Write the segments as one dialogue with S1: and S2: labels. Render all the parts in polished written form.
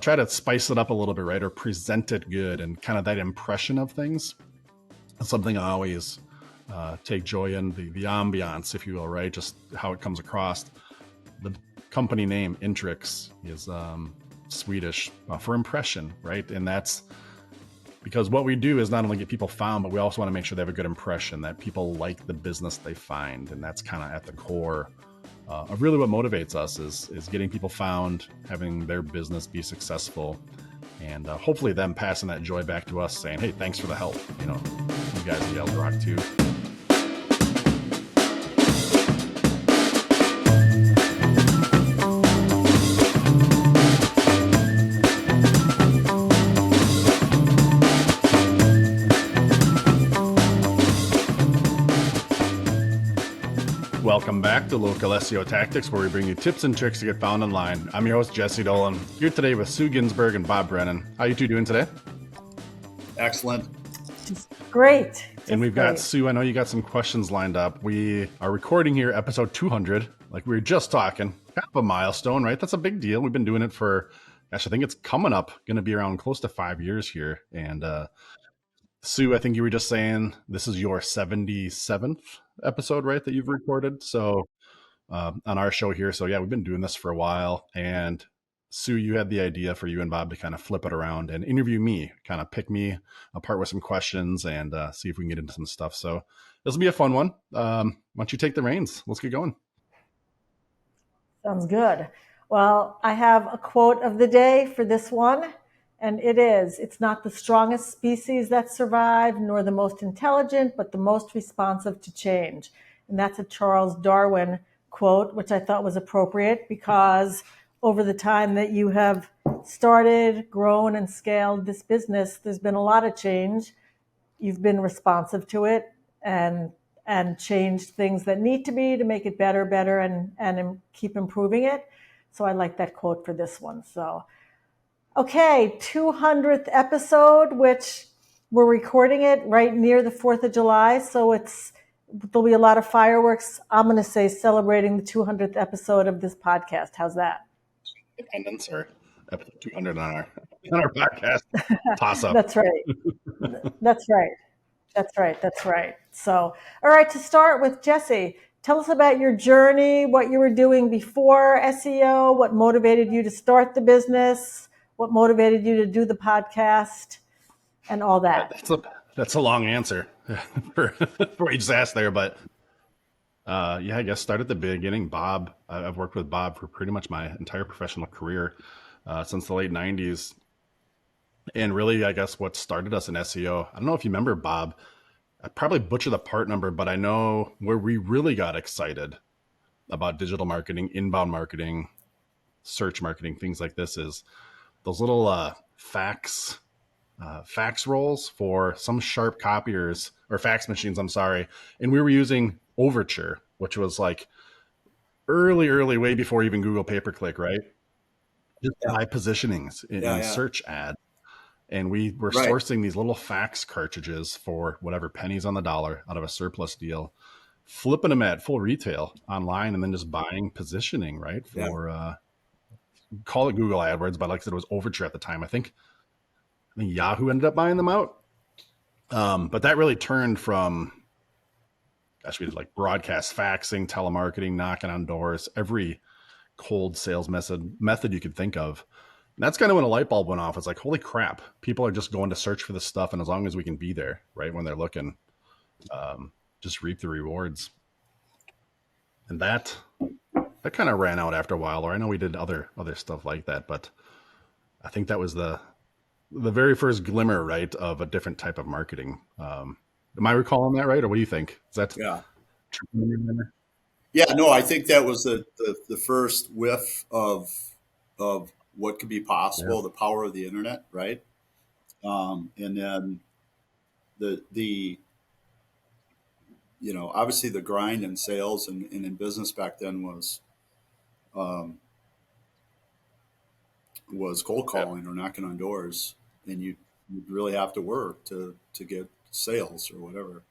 S1: try to spice it up a little bit, right? Or present it good, and kind of that impression of things. That's something I always take joy in, the ambiance, if you will, right? Just how it comes across. The company name Intrix is Swedish for impression, right? And that's because what we do is not only get people found, but we also want to make sure they have a good impression, that people like the business they find. And that's kind of at the core of really what motivates us is getting people found, having their business be successful, and hopefully them passing that joy back to us, saying, hey, thanks for the help. You guys and gals rock too. Welcome back to Local SEO Tactics, where we bring you tips and tricks to get found online. I'm your host, Jesse Dolan, here today with Sue Ginsberg and Bob Brennan. How you two doing today?
S2: Excellent.
S3: Great.
S1: And we've got Sue, I know you got some questions lined up. We are recording here episode 200, like we were just talking. Kind of a milestone, right? That's a big deal. We've been doing it for, I think it's coming up, going to be around close to 5 years here. And Sue, I think you were just saying this is your 77th episode, right, that you've recorded. So on our show here. So yeah, we've been doing this for a while. And Sue, you had the idea for you and Bob to kind of flip it around and interview me, kind of pick me apart with some questions and see if we can get into some stuff. So this will be a fun one. Why don't you take the reins? Let's get going.
S3: Sounds good. Well, I have a quote of the day for this one. And it is, it's not the strongest species that survive, nor the most intelligent, but the most responsive to change. And that's a Charles Darwin quote, which I thought was appropriate because over the time that you have started, grown, and scaled this business, there's been a lot of change. You've been responsive to it and changed things that need to be to make it better, and keep improving it. So I like that quote for this one. So. Okay, 200th episode, which we're recording it right near the 4th of July. So there'll be a lot of fireworks, I'm going to say, celebrating the 200th episode of this podcast. How's that?
S1: Independence or episode 200 on our podcast. Toss up.
S3: That's right. That's right. So, all right, to start with, Jesse, tell us about your journey, what you were doing before SEO, what motivated you to start the business, what motivated you to do the podcast, and all that.
S1: That's a long answer for what you just asked there, but I guess start at the beginning. Bob, I've worked with Bob for pretty much my entire professional career since the late 90s. And really, I guess what started us in SEO, I don't know if you remember, Bob, I probably butcher the part number, but I know where we really got excited about digital marketing, inbound marketing, search marketing, things like this is those little fax rolls for some sharp copiers or fax machines, I'm sorry. And we were using Overture, which was like early, way before even Google pay-per-click, right? Just high positionings in search ads. And we were sourcing these little fax cartridges for whatever pennies on the dollar out of a surplus deal, flipping them at full retail online, and then just buying positioning, right? For call it Google AdWords, but like I said, it was Overture at the time. I think Yahoo ended up buying them out. But that really turned from, we did like broadcast faxing, telemarketing, knocking on doors, every cold sales method you could think of. And that's kind of when a light bulb went off. It's like, holy crap, people are just going to search for this stuff. And as long as we can be there, right, when they're looking, just reap the rewards. And that kind of ran out after a while, or I know we did other stuff like that, but I think that was the very first glimmer, right, of a different type of marketing. Am I recalling that right, or what do you think? Is that
S2: Yeah, no, I think that was the first whiff of what could be possible, the power of the internet, right? And then the obviously the grind in sales and in business back then was cold calling or knocking on doors, and you really have to work to get sales or whatever.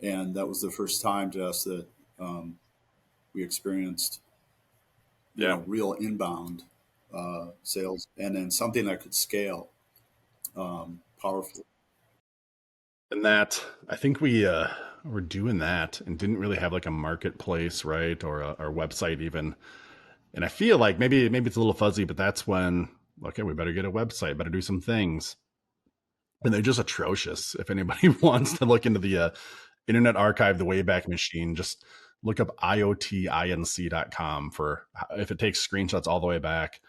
S2: And that was the first time to us that we experienced real inbound sales, and then something that could scale powerfully.
S1: And that, I think we were doing that and didn't really have like a marketplace, right, or our website even. And I feel like maybe it's a little fuzzy, but that's when, okay, we better get a website, better do some things. And they're just atrocious. If anybody wants to look into the Internet Archive, the Wayback Machine, just look up iotinc.com for if it takes screenshots all the way back.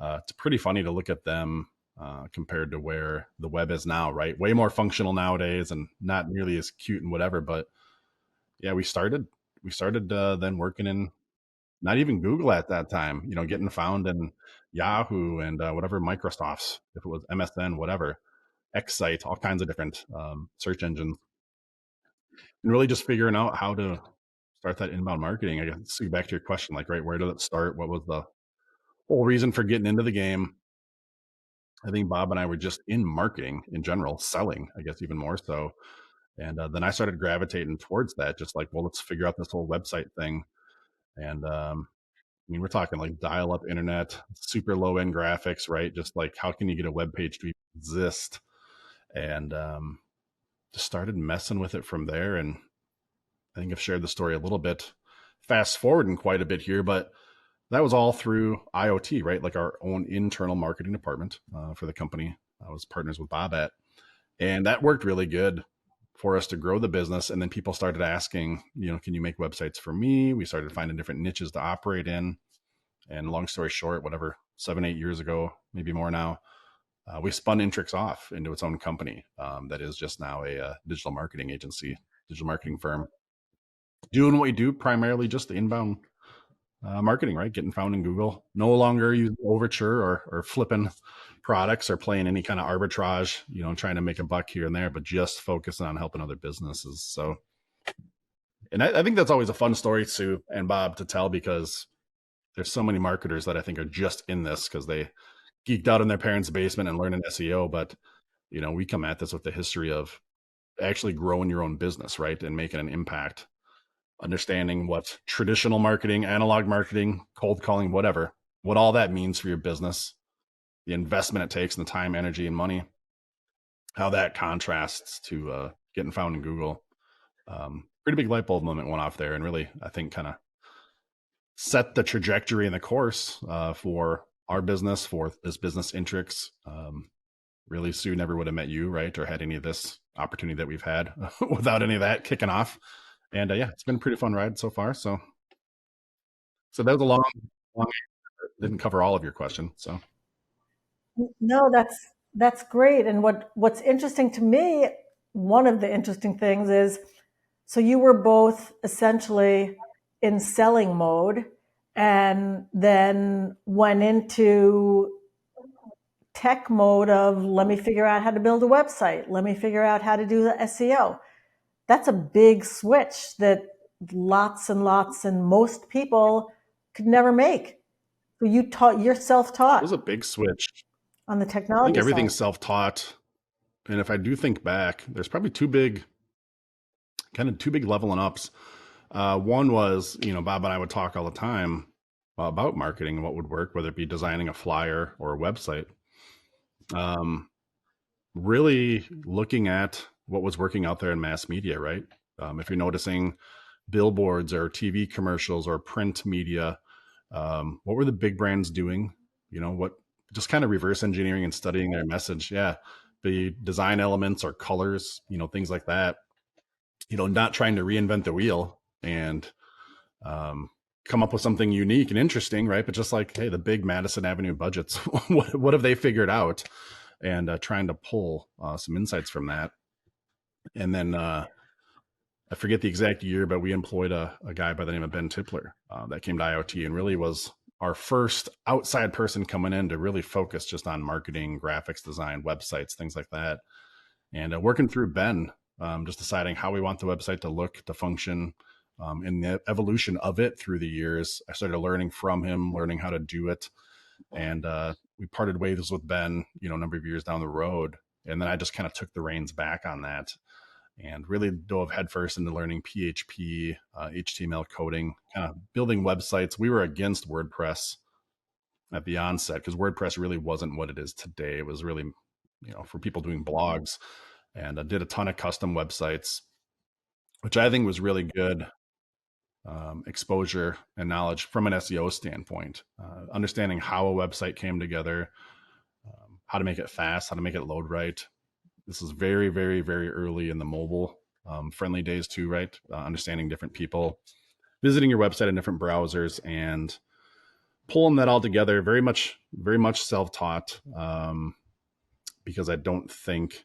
S1: It's pretty funny to look at them compared to where the web is now, right? Way more functional nowadays and not nearly as cute and whatever. But yeah, we started then working in not even Google at that time, getting found in Yahoo and whatever Microsoft's, if it was MSN, whatever, X Site, all kinds of different search engines, and really just figuring out how to start that inbound marketing. I guess to get back to your question, like, right, where did it start? What was the whole reason for getting into the game? I think Bob and I were just in marketing in general, selling, I guess, even more so. And then I started gravitating towards that, just like, well, let's figure out this whole website thing. And I mean, we're talking like dial up internet, super low end graphics, right? Just like, how can you get a web page to exist? And just started messing with it from there. And I think I've shared the story a little bit, fast forwarding quite a bit here, but that was all through IoT, right? Like our own internal marketing department for the company I was partners with Bob at. And that worked really good for us to grow the business. And then people started asking, can you make websites for me? We started finding different niches to operate in. And long story short, whatever, 7-8 years ago, maybe more now, we spun Intrix off into its own company that is just now a digital marketing agency, digital marketing firm, doing what we do, primarily just the inbound marketing, right? Getting found in Google. No longer using Overture or flipping products or playing any kind of arbitrage, trying to make a buck here and there, but just focusing on helping other businesses. So, and I think that's always a fun story, Sue and Bob, to tell, because there's so many marketers that I think are just in this because they geeked out in their parents' basement and learning SEO. But, we come at this with the history of actually growing your own business, right? And making an impact, understanding what traditional marketing, analog marketing, cold calling, whatever, what all that means for your business, the investment it takes and the time, energy, and money, how that contrasts to getting found in Google. Pretty big light bulb moment went off there, and really, I think, kind of set the trajectory and the course for our business, for this business Intrix. Really, Sue never would have met you, right, or had any of this opportunity that we've had without any of that kicking off. And yeah, it's been a pretty fun ride so far. So that was a long, didn't cover all of your question. So
S3: No, that's great. And what's interesting to me, one of the interesting things is, so you were both essentially in selling mode and then went into tech mode of, let me figure out how to build a website. Let me figure out how to do the SEO. That's a big switch that lots and lots and most people could never make. So you're
S1: it
S3: self-taught
S1: was a big switch.
S3: on the
S1: I think
S3: technology
S1: everything's
S3: side.
S1: self-taught. And if I do think back, there's probably two big leveling ups. One was, Bob and I would talk all the time about marketing and what would work, whether it be designing a flyer or a website. Really looking at what was working out there in mass media, right? If you're noticing billboards or TV commercials or print media, what were the big brands doing? What, just kind of reverse engineering and studying their message. Yeah. The design elements or colors, things like that, not trying to reinvent the wheel and come up with something unique and interesting, right? But just like, hey, the big Madison Avenue budgets, what have they figured out? And trying to pull some insights from that. And then I forget the exact year, but we employed a guy by the name of Ben Tipler that came to IoT and really was our first outside person coming in to really focus just on marketing, graphics design, websites, things like that. And working through Ben, just deciding how we want the website to look, to function, and the evolution of it through the years. I started learning from him, learning how to do it. And we parted ways with Ben, a number of years down the road. And then I just kind of took the reins back on that and really dove headfirst into learning PHP, HTML coding, kind of building websites. We were against WordPress at the onset, because WordPress really wasn't what it is today. It was really, for people doing blogs, and I did a ton of custom websites, which I think was really good exposure and knowledge from an SEO standpoint, understanding how a website came together, how to make it fast, how to make it load right. This is very, very, very early in the mobile friendly days too, right? Understanding different people, visiting your website in different browsers, and pulling that all together. Very much self-taught, because I don't think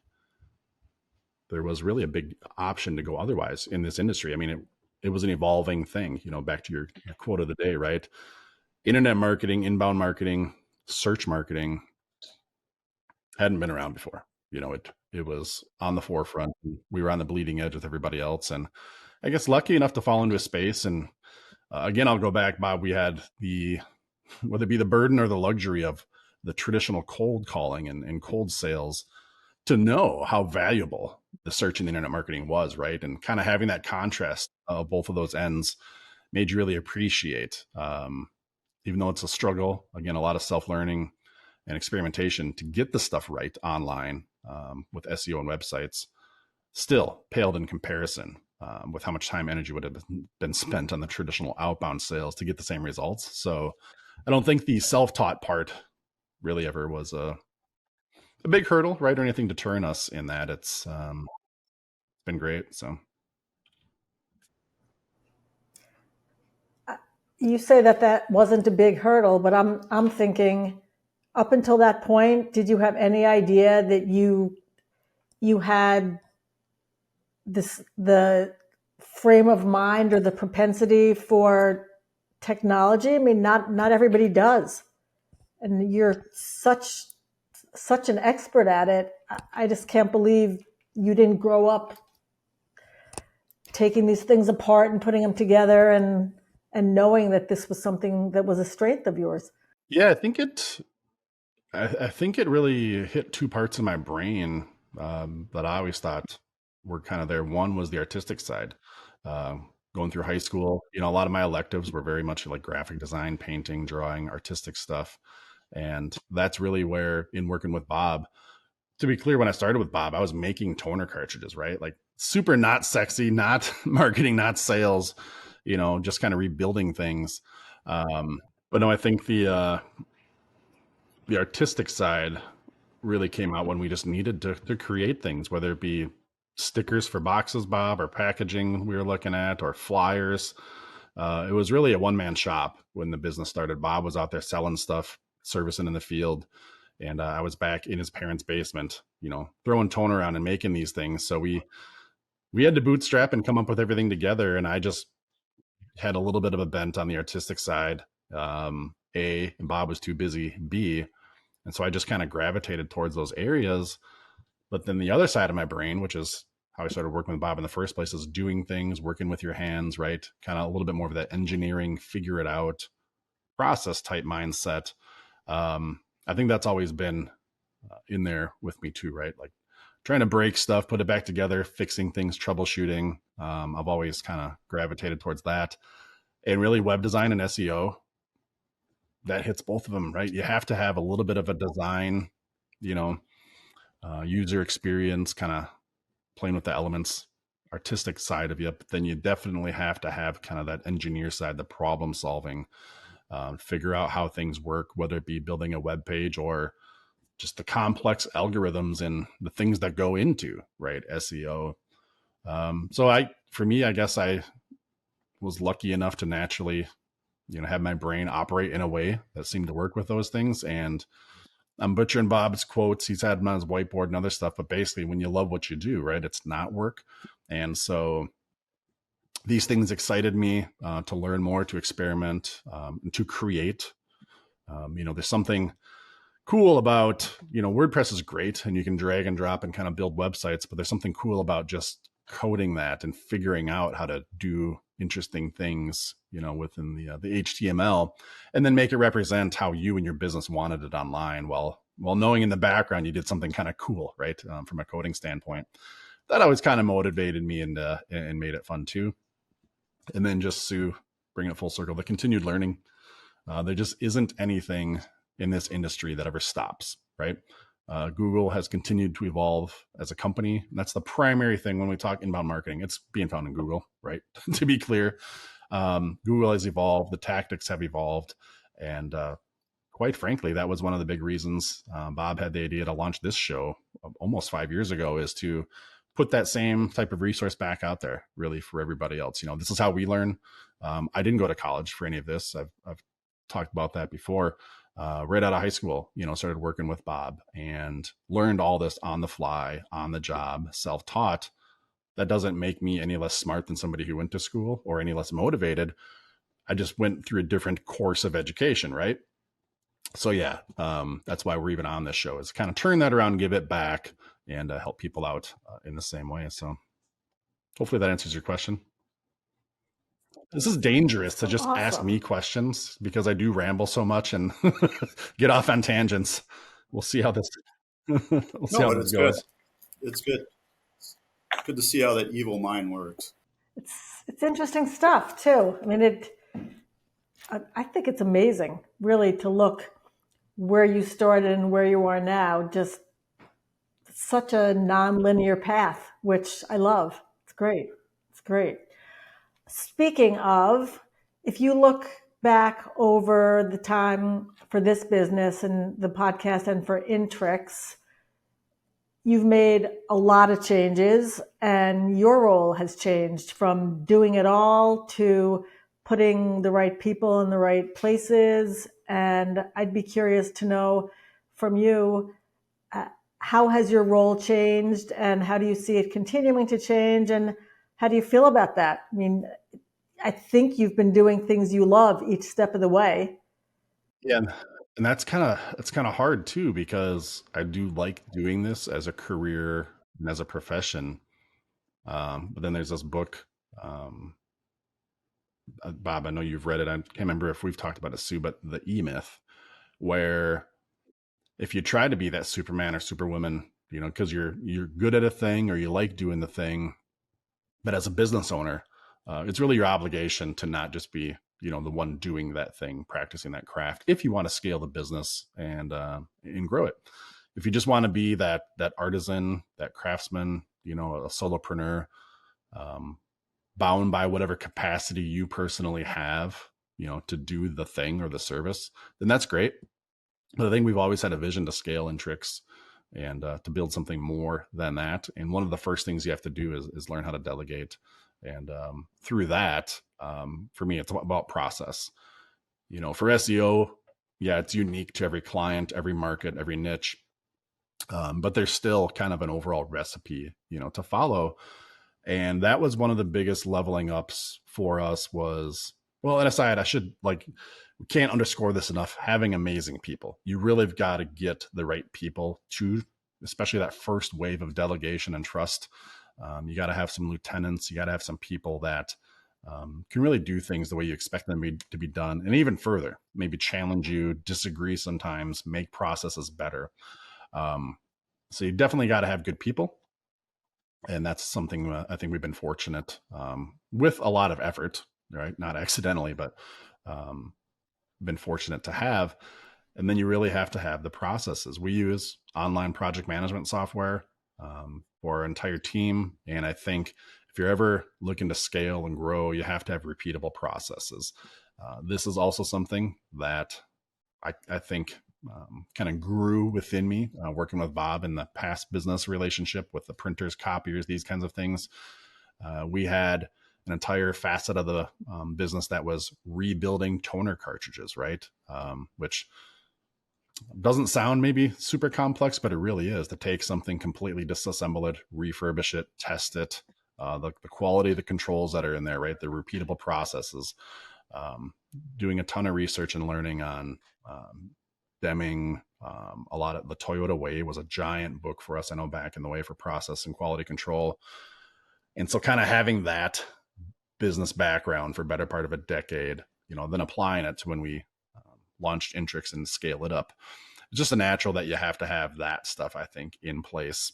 S1: there was really a big option to go otherwise in this industry. I mean, it was an evolving thing, back to your quote of the day, right? Internet marketing, inbound marketing, search marketing hadn't been around before. It was on the forefront. We were on the bleeding edge with everybody else. And I guess lucky enough to fall into a space. And again, I'll go back, Bob, we had whether it be the burden or the luxury of the traditional cold calling and cold sales, to know how valuable the search and internet marketing was, right? And kind of having that contrast of both of those ends made you really appreciate, even though it's a struggle, again, a lot of self-learning and experimentation to get the stuff right online, with SEO and websites, still paled in comparison with how much time and energy would have been spent on the traditional outbound sales to get the same results. So I don't think the self-taught part really ever was a big hurdle, right? Or anything to turn us in that. It's been great. So
S3: You say that wasn't a big hurdle, but I'm thinking, up until that point, did you have any idea that you had the frame of mind or the propensity for technology? I mean, not everybody does, and you're such an expert at it. I just can't believe you didn't grow up taking these things apart and putting them together, and knowing that this was something that was a strength of yours.
S1: yeah, I think it really hit two parts of my brain that I always thought were kind of there. One was the artistic side. Going through high school, a lot of my electives were very much like graphic design, painting, drawing, artistic stuff. And that's really where, in working with Bob, to be clear, when I started with Bob, I was making toner cartridges, right? Like super not sexy, not marketing, not sales, just kind of rebuilding things. But no, I think the artistic side really came out when we just needed to create things, whether it be stickers for boxes, Bob, or packaging we were looking at, or flyers. It was really a one-man shop when the business started. Bob was out there selling stuff, servicing in the field, and I was back in his parents' basement, throwing toner around and making these things. So we had to bootstrap and come up with everything together, and I just had a little bit of a bent on the artistic side. A, and Bob was too busy. B, and so I just kind of gravitated towards those areas. But then the other side of my brain, which is how I started working with Bob in the first place, is doing things, working with your hands, right? Kind of a little bit more of that engineering, figure it out, process type mindset. I think that's always been in there with me too, right? Like trying to break stuff, put it back together, fixing things, troubleshooting. I've always kind of gravitated towards that. And really, web design and SEO, that hits both of them, right? You have to have a little bit of a design, user experience, kind of playing with the elements, artistic side of you, but then you definitely have to have kind of that engineer side, the problem solving, figure out how things work, whether it be building a web page or just the complex algorithms and the things that go into, right, SEO. So for me, I guess I was lucky enough to naturally, have my brain operate in a way that seemed to work with those things. And I'm butchering Bob's quotes. He's had them on his whiteboard and other stuff, but basically when you love what you do, right, it's not work. And so these things excited me to learn more, to experiment, and to create. There's something cool about, WordPress is great and you can drag and drop and kind of build websites, but there's something cool about just coding that and figuring out how to do interesting things, within the HTML, and then make it represent how you and your business wanted it online, while knowing in the background you did something kind of cool, right? From a coding standpoint, that always kind of motivated me and made it fun too. And then just to bring it full circle, the continued learning, There just isn't anything in this industry that ever stops, right? Google has continued to evolve as a company. That's the primary thing when we talk inbound marketing. It's being found in Google, right? To be clear, Google has evolved. The tactics have evolved. And quite frankly, that was one of the big reasons Bob had the idea to launch this show almost 5 years ago, is to put that same type of resource back out there, really, for everybody else. This is how we learn. I didn't go to college for any of this. I've talked about that before. Right out of high school, started working with Bob and learned all this on the fly, on the job, self-taught. That doesn't make me any less smart than somebody who went to school or any less motivated. I just went through a different course of education, right? So yeah, that's why we're even on this show, is kind of turn that around, give it back, and help people out in the same way. So hopefully that answers your question. This is dangerous to just ask me questions, because I do ramble so much and get off on tangents. We'll see how this,
S2: how this goes. It's good. It's good to see how that evil mind works.
S3: It's interesting stuff too. I mean, I think it's amazing, really, to look where you started and where you are now. Just such a non-linear path, which I love. It's great. It's great. Speaking of, if you look back over the time for this business and the podcast and for Intrix, you've made a lot of changes, and your role has changed from doing it all to putting the right people in the right places. And I'd be curious to know from you, how has your role changed, and how do you see it continuing to change, and how do you feel about that? I mean, I think you've been doing things you love each step of the way.
S1: Yeah. And that's kind of hard too, because I do like doing this as a career and as a profession. But then there's this book, Bob, I know you've read it. I can't remember if we've talked about it, Sue, but the E-Myth, where if you try to be that Superman or Superwoman, because you're good at a thing or you like doing the thing, but as a business owner, it's really your obligation to not just be, the one doing that thing, practicing that craft, if you want to scale the business and grow it. If you just want to be that artisan, that craftsman, a solopreneur, bound by whatever capacity you personally have, to do the thing or the service, then that's great. But I think we've always had a vision to scale Intrix and to build something more than that. And one of the first things you have to do is learn how to delegate. And through that, for me, it's about process. For SEO, yeah, it's unique to every client, every market, every niche. But there's still kind of an overall recipe, to follow. And that was one of the biggest leveling ups for us was, well, and aside, we can't underscore this enough, having amazing people. You really have got to get the right people to, especially that first wave of delegation and trust. You got to have some lieutenants. You got to have some people that can really do things the way you expect them to be done. And even further, maybe challenge you, disagree sometimes, make processes better. So you definitely got to have good people. And that's something I think we've been fortunate with a lot of effort, right? Not accidentally, but been fortunate to have. And then you really have to have the processes. We use online project management software for our entire team. And I think if you're ever looking to scale and grow, you have to have repeatable processes. This is also something that I think kind of grew within me, working with Bob in the past business relationship with the printers, copiers, these kinds of things. We had an entire facet of the business that was rebuilding toner cartridges, right? Which doesn't sound maybe super complex, but it really is, to take something, completely disassemble it, refurbish it, test it, the quality of the controls that are in there, right? The repeatable processes, doing a ton of research and learning on Deming. A lot of the Toyota Way was a giant book for us, I know, back in the way, for process and quality control. And so kind of having that business background for better part of a decade, then applying it to when we launched Intrix and scale it up. It's just a natural that you have to have that stuff, I think, in place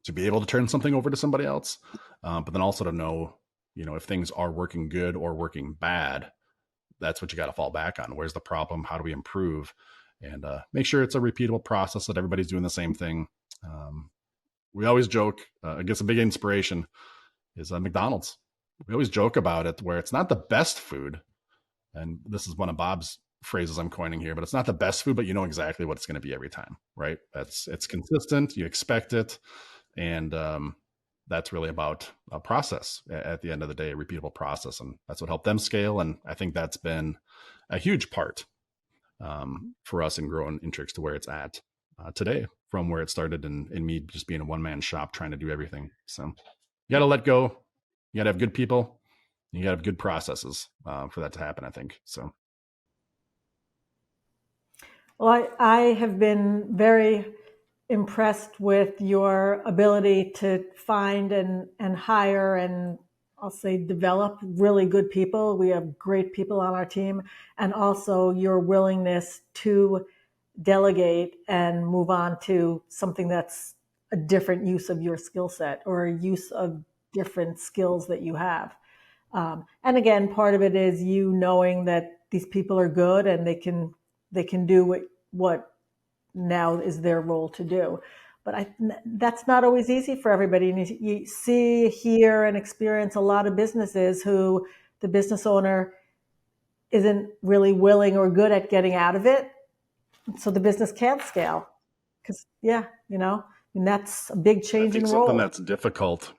S1: to be able to turn something over to somebody else. But then also to know, if things are working good or working bad, that's what you got to fall back on. Where's the problem? How do we improve? And make sure it's a repeatable process, that everybody's doing the same thing. We always joke, I guess a big inspiration is McDonald's. We always joke about it where it's not the best food. And this is one of Bob's phrases I'm coining here, but it's not the best food, but you know exactly what it's going to be every time, right? It's consistent. You expect it. And that's really about a process at the end of the day, a repeatable process. And that's what helped them scale. And I think that's been a huge part for us in growing Intrix to where it's at today, from where it started in me just being a one-man shop trying to do everything. So you got to let go. You got to have good people. You got to have good processes for that to happen, I think. So.
S3: Well, I have been very impressed with your ability to find and hire and I'll say develop really good people. We have great people on our team, and also your willingness to delegate and move on to something that's a different use of your skill set or a use of different skills that you have. And again, part of it is you knowing that these people are good and they can do what now is their role to do. But that's not always easy for everybody. And you see, hear, and experience a lot of businesses who the business owner isn't really willing or good at getting out of it, so the business can't scale. Because and that's a big change in role.
S1: Something that's difficult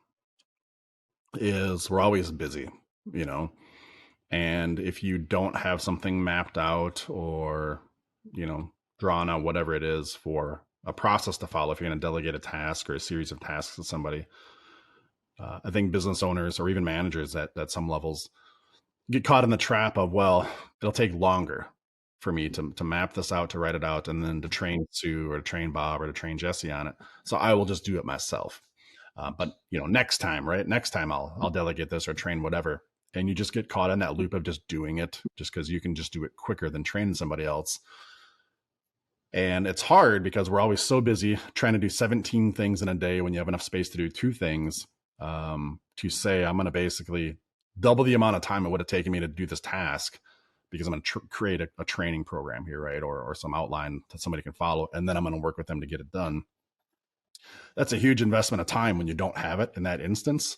S1: is we're always busy, and if you don't have something mapped out or drawn out, whatever it is, for a process to follow, if you're going to delegate a task or a series of tasks to somebody, I think business owners or even managers at some levels get caught in the trap of, well, it'll take longer for me to map this out, to write it out, and then to train Sue or to train Bob or to train Jesse on it. So I will just do it myself. But next time, right? Next time I'll delegate this or train whatever. And you just get caught in that loop of just doing it just because you can just do it quicker than training somebody else. And it's hard because we're always so busy trying to do 17 things in a day when you have enough space to do 2 things. To say I'm going to basically double the amount of time it would have taken me to do this task because I'm going to create a training program here, right? Or some outline that somebody can follow. And then I'm going to work with them to get it done. That's a huge investment of time when you don't have it in that instance.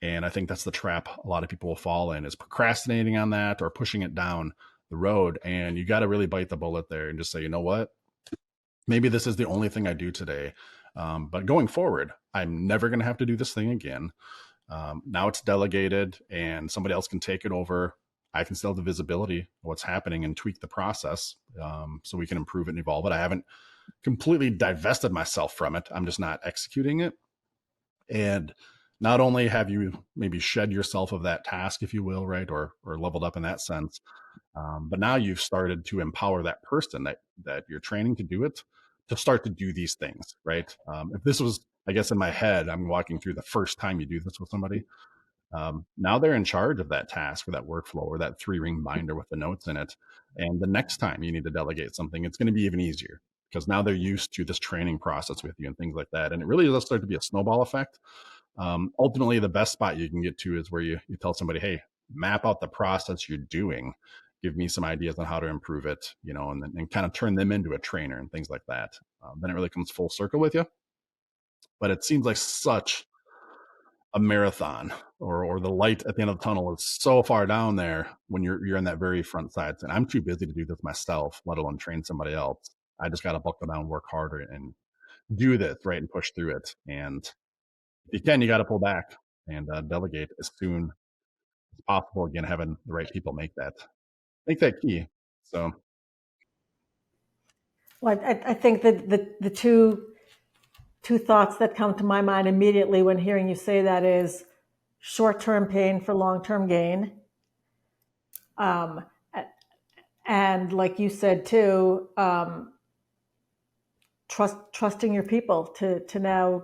S1: And I think that's the trap a lot of people will fall in, is procrastinating on that or pushing it down the road. And you got to really bite the bullet there and just say, you know what? Maybe this is the only thing I do today. But going forward, I'm never going to have to do this thing again. Now it's delegated and somebody else can take it over. I can still have the visibility of what's happening and tweak the process so we can improve it and evolve it. I haven't completely divested myself from it. I'm just not executing it. And not only have you maybe shed yourself of that task, if you will, right, or leveled up in that sense, but now you've started to empower that person that you're training to do it, to start to do these things, right? If this was, I guess, in my head, I'm walking through the first time you do this with somebody. Now they're in charge of that task or that workflow or that 3-ring binder with the notes in it. And the next time you need to delegate something, it's going to be even easier because now they're used to this training process with you and things like that. And it really does start to be a snowball effect. Ultimately, the best spot you can get to is where you tell somebody, hey, map out the process you're doing. Give me some ideas on how to improve it, and kind of turn them into a trainer and things like that. Then it really comes full circle with you. But it seems like such a marathon, or the light at the end of the tunnel is so far down there when you're in that very front side. And I'm too busy to do this myself, let alone train somebody else. I just got to buckle down, work harder, and do this, right, and push through it. And if you can, you got to pull back and delegate as soon as possible. Again, having the right people make that key. So,
S3: well, I think that the two thoughts that come to my mind immediately when hearing you say that is short-term pain for long-term gain. And like you said too, trusting your people to now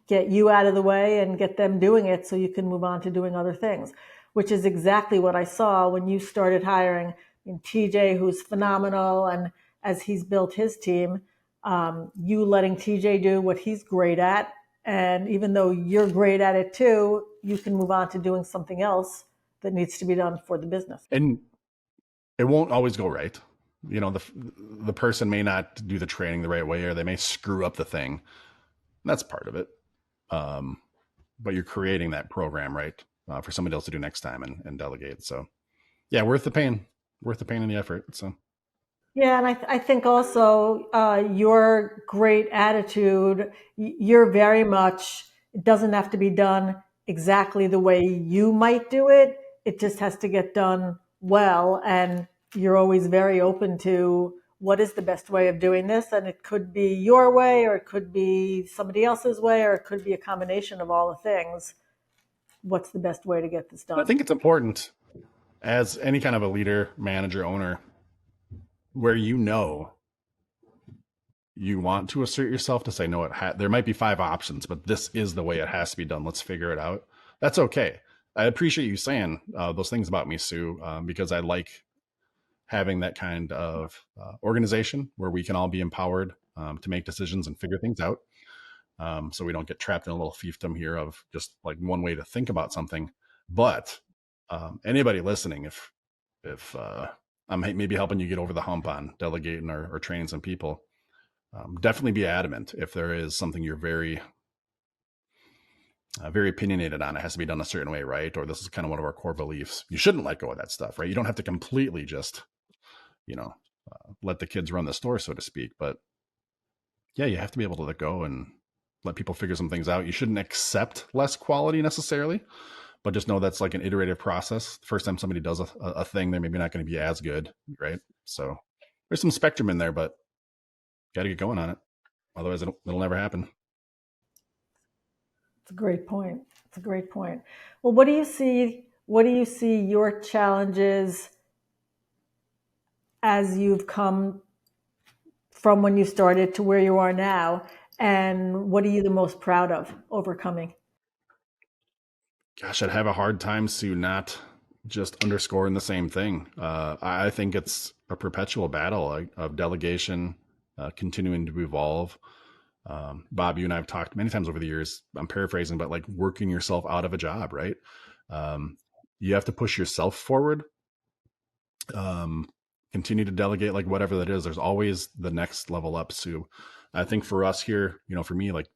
S3: get you out of the way and get them doing it so you can move on to doing other things, which is exactly what I saw when you started hiring TJ, who's phenomenal. And as he's built his team, you letting TJ do what he's great at. And even though you're great at it too, you can move on to doing something else that needs to be done for the business.
S1: And it won't always go right. The person may not do the training the right way, or they may screw up the thing. That's part of it. Um, but you're creating that program, right, for somebody else to do next time and delegate. So yeah, worth the pain and the effort. So
S3: Yeah, and I think also your great attitude, you're very much, it doesn't have to be done exactly the way you might do it. It just has to get done well. And you're always very open to what is the best way of doing this. And it could be your way, or it could be somebody else's way, or it could be a combination of all the things. What's the best way to get this
S1: I
S3: done?
S1: think it's important as any kind of a leader, manager, owner, where you want to assert yourself to say, no, there might be 5 options, but this is the way it has to be done. Let's figure it out. That's okay. I appreciate you saying those things about me, Sue, because I like having that kind of organization where we can all be empowered to make decisions and figure things out. So we don't get trapped in a little fiefdom here of just like one way to think about something. But anybody listening, if I'm maybe helping you get over the hump on delegating or training some people, definitely be adamant if there is something you're very opinionated on. It has to be done a certain way, right? Or this is kind of one of our core beliefs. You shouldn't let go of that stuff, right? You don't have to completely just, let the kids run the store, so to speak. But yeah, you have to be able to let go and let people figure some things out. You shouldn't accept less quality necessarily, but just know that's like an iterative process. The first time somebody does a thing, they're maybe not going to be as good, right? So there's some spectrum in there, but got to get going on it. Otherwise, it'll never happen.
S3: It's a great point. It's a great point. Well, what do you see? What do you see your challenges as you've come from when you started to where you are now? And what are you the most proud of overcoming?
S1: Gosh, I'd have a hard time, Sue, not just underscoring the same thing. I think it's a perpetual battle of delegation, continuing to evolve. Bob, you and I have talked many times over the years. I'm paraphrasing, but like working yourself out of a job, right? Um, you have to push yourself forward. Um, Continue to delegate, like whatever that is. There's always the next level up, Sue. I think for us here, for me, like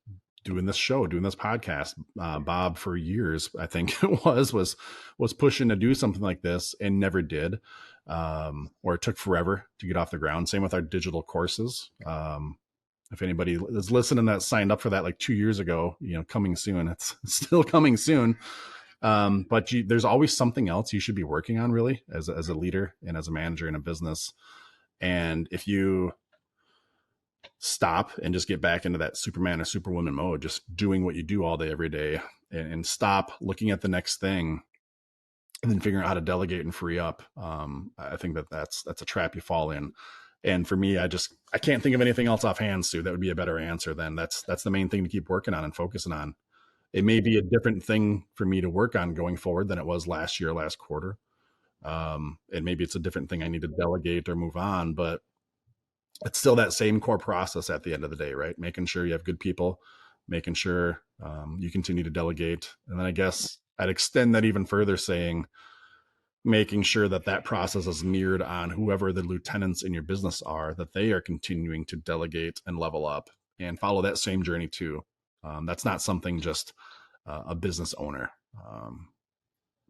S1: doing this show, doing this podcast, Bob for years, I think it was pushing to do something like this and never did, or it took forever to get off the ground. Same with our digital courses. If anybody is listening that signed up for that like 2 years ago, coming soon. It's still coming soon. But there's always something else you should be working on, really, as a leader and as a manager in a business. And if you stop and just get back into that Superman or Superwoman mode, just doing what you do all day, every day, and stop looking at the next thing and then figuring out how to delegate and free up. I think that's a trap you fall in. And for me, I can't think of anything else offhand, Sue. That would be a better answer. Then that's the main thing to keep working on and focusing on. It may be a different thing for me to work on going forward than it was last year, last quarter. And maybe it's a different thing I need to delegate or move on, but it's still that same core process at the end of the day, right? Making sure you have good people, making sure you continue to delegate. And then I guess I'd extend that even further, saying, making sure that process is mirrored on whoever the lieutenants in your business are, that they are continuing to delegate and level up and follow that same journey too. That's not something just a business owner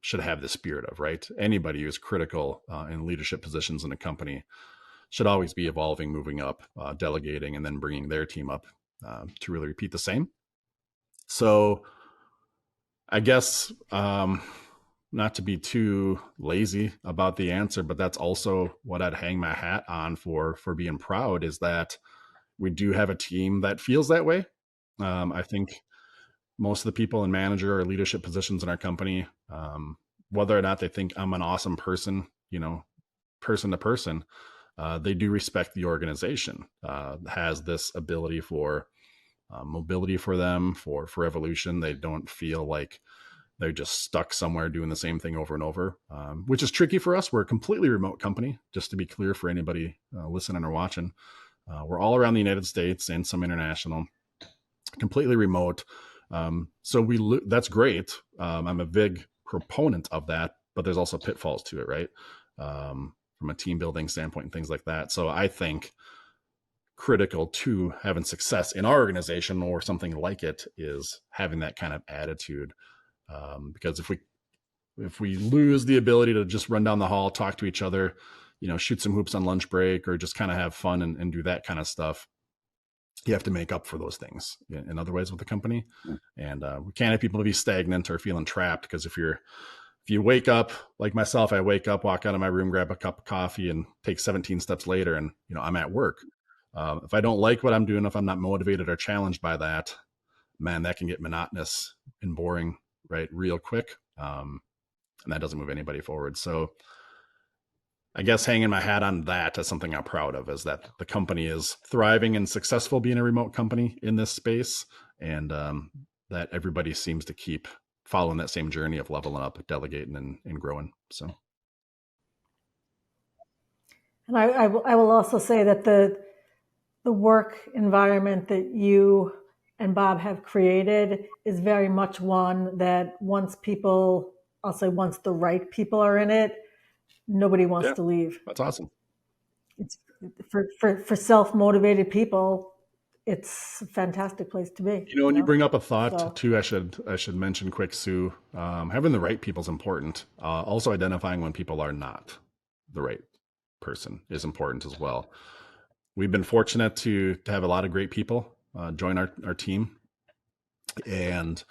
S1: should have the spirit of, right? Anybody who's critical in leadership positions in a company should always be evolving, moving up, delegating, and then bringing their team up to really repeat the same. So I guess not to be too lazy about the answer, but that's also what I'd hang my hat on for being proud, is that we do have a team that feels that way. I think most of the people in manager or leadership positions in our company, whether or not they think I'm an awesome person, person to person, they do respect the organization, has this ability for mobility for them, for evolution. They don't feel like they're just stuck somewhere doing the same thing over and over, which is tricky for us. We're a completely remote company, just to be clear for anybody listening or watching. We're all around the United States and some international, completely remote. So that's great. I'm a big proponent of that, but there's also pitfalls to it, right? from a team building standpoint and things like that. So I think critical to having success in our organization or something like it is having that kind of attitude. Because if we lose the ability to just run down the hall, talk to each other, shoot some hoops on lunch break, or just kind of have fun and do that kind of stuff, you have to make up for those things in other ways with the company. And we can't have people to be stagnant or feeling trapped, because if you wake up like myself, I wake up, walk out of my room, grab a cup of coffee, and take 17 steps later, and I'm at work. If I don't like what I'm doing, if I'm not motivated or challenged by that, man, that can get monotonous and boring, right, real quick. And that doesn't move anybody forward. So I guess hanging my hat on that as something I'm proud of is that the company is thriving and successful being a remote company in this space, and that everybody seems to keep following that same journey of leveling up, delegating, and growing. So,
S3: and I will also say that the work environment that you and Bob have created is very much one that once the right people are in it, nobody wants to leave.
S1: That's awesome.
S3: It's for self-motivated people, it's a fantastic place to be.
S1: When you bring up a thought too, I should mention quick, Sue, having the right people is important. Also identifying when people are not the right person is important as well. We've been fortunate to have a lot of great people join our team, and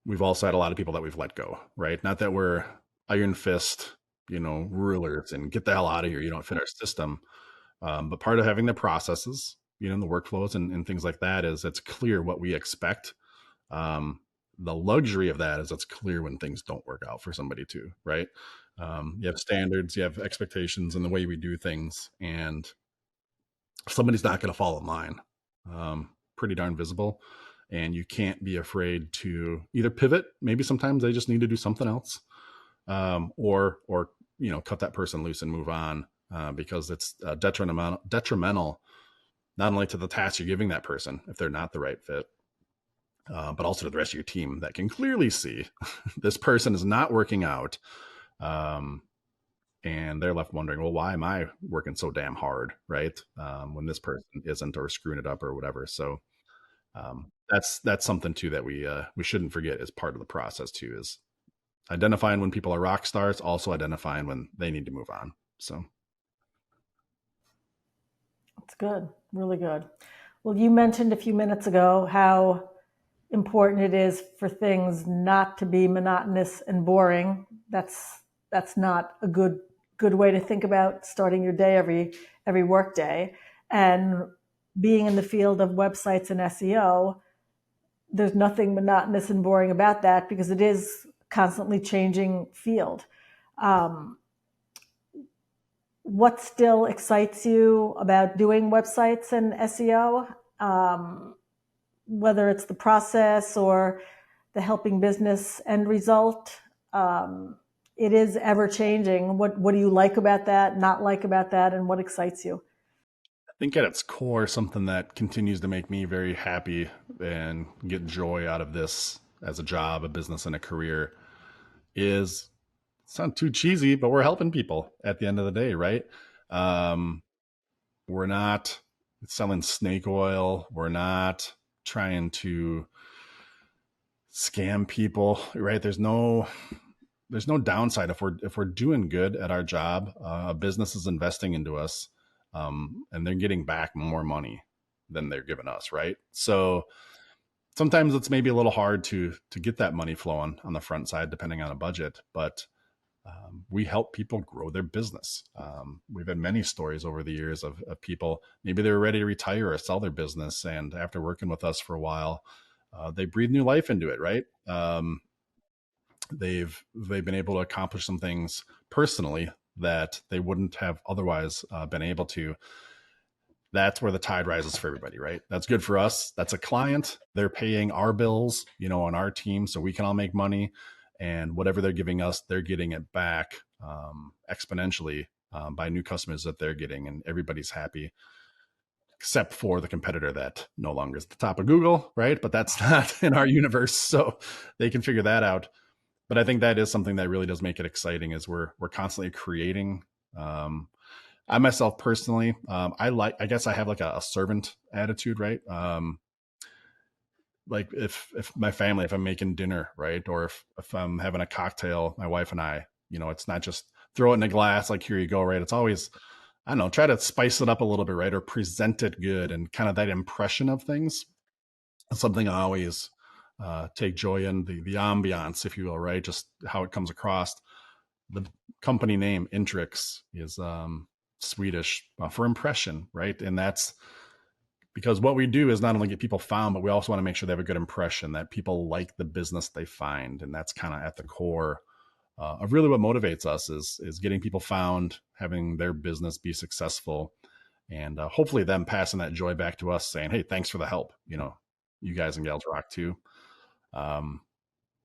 S1: we've also had a lot of people that we've let go, right? Not that we're iron fist, rulers and get the hell out of here, you don't fit our system. But part of having the processes, the workflows and things like that is it's clear what we expect. The luxury of that is it's clear when things don't work out for somebody too, right? You have standards, you have expectations in the way we do things, and somebody's not going to fall in line. Pretty darn visible. And you can't be afraid to either pivot. Maybe sometimes they just need to do something else, or cut that person loose and move on, because it's detrimental not only to the task you're giving that person if they're not the right fit, but also to the rest of your team that can clearly see this person is not working out, and they're left wondering, well, why am I working so damn hard, right? When this person isn't, or screwing it up or whatever. So that's something too that we shouldn't forget as part of the process too, is identifying when people are rock stars, also identifying when they need to move on. So
S3: that's good, really good. Well, you mentioned a few minutes ago how important it is for things not to be monotonous and boring. That's not a good way to think about starting your day every work day. And being in the field of websites and SEO, there's nothing monotonous and boring about that, because it is constantly changing field. What still excites you about doing websites and SEO? Whether it's the process or the helping business end result, it is ever changing. What do you like about that, not like about that, and what excites you?
S1: I think at its core, something that continues to make me very happy and get joy out of this as a job, a business, and a career is, it's not too cheesy, but we're helping people at the end of the day, right? We're not selling snake oil. We're not trying to scam people, right? There's no downside if we're doing good at our job. A business is investing into us, and they're getting back more money than they're giving us, right? So sometimes it's maybe a little hard to get that money flowing on the front side, depending on a budget, but we help people grow their business. We've had many stories over the years of people, maybe they were ready to retire or sell their business, and after working with us for a while, they breathe new life into it, right? They've been able to accomplish some things personally that they wouldn't have otherwise been able to. That's where the tide rises for everybody, right? That's good for us. That's a client. They're paying our bills, on our team, so we can all make money. And whatever they're giving us, they're getting it back exponentially by new customers that they're getting, and everybody's happy, except for the competitor that no longer is at the top of Google, right? But that's not in our universe, so they can figure that out. But I think that is something that really does make it exciting, is we're constantly creating I myself personally, I guess I have like a servant attitude, right? Like if my family, if I'm making dinner, right, or if I'm having a cocktail, my wife and I, it's not just throw it in a glass like here you go, right? It's always, I don't know, try to spice it up a little bit, right, or present it good, and kind of that impression of things. It's something I always take joy in, the ambiance, if you will, right, just how it comes across. The company name Intrix is Swedish for impression, right, and that's because what we do is not only get people found, but we also want to make sure they have a good impression, that people like the business they find. And that's kind of at the core of really what motivates us is getting people found, having their business be successful, and hopefully them passing that joy back to us saying, hey, thanks for the help. You guys and gals rock too. Um,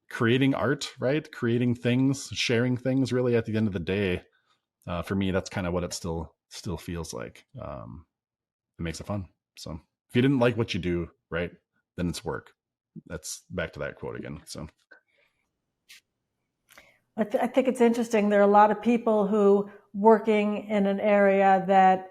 S1: Creating art, right? Creating things, sharing things, really at the end of the day, for me, that's kind of what it still feels like. It makes it fun. So if you didn't like what you do, right, then it's work. That's back to that quote again. So
S3: I think it's interesting. There are a lot of people who working in an area that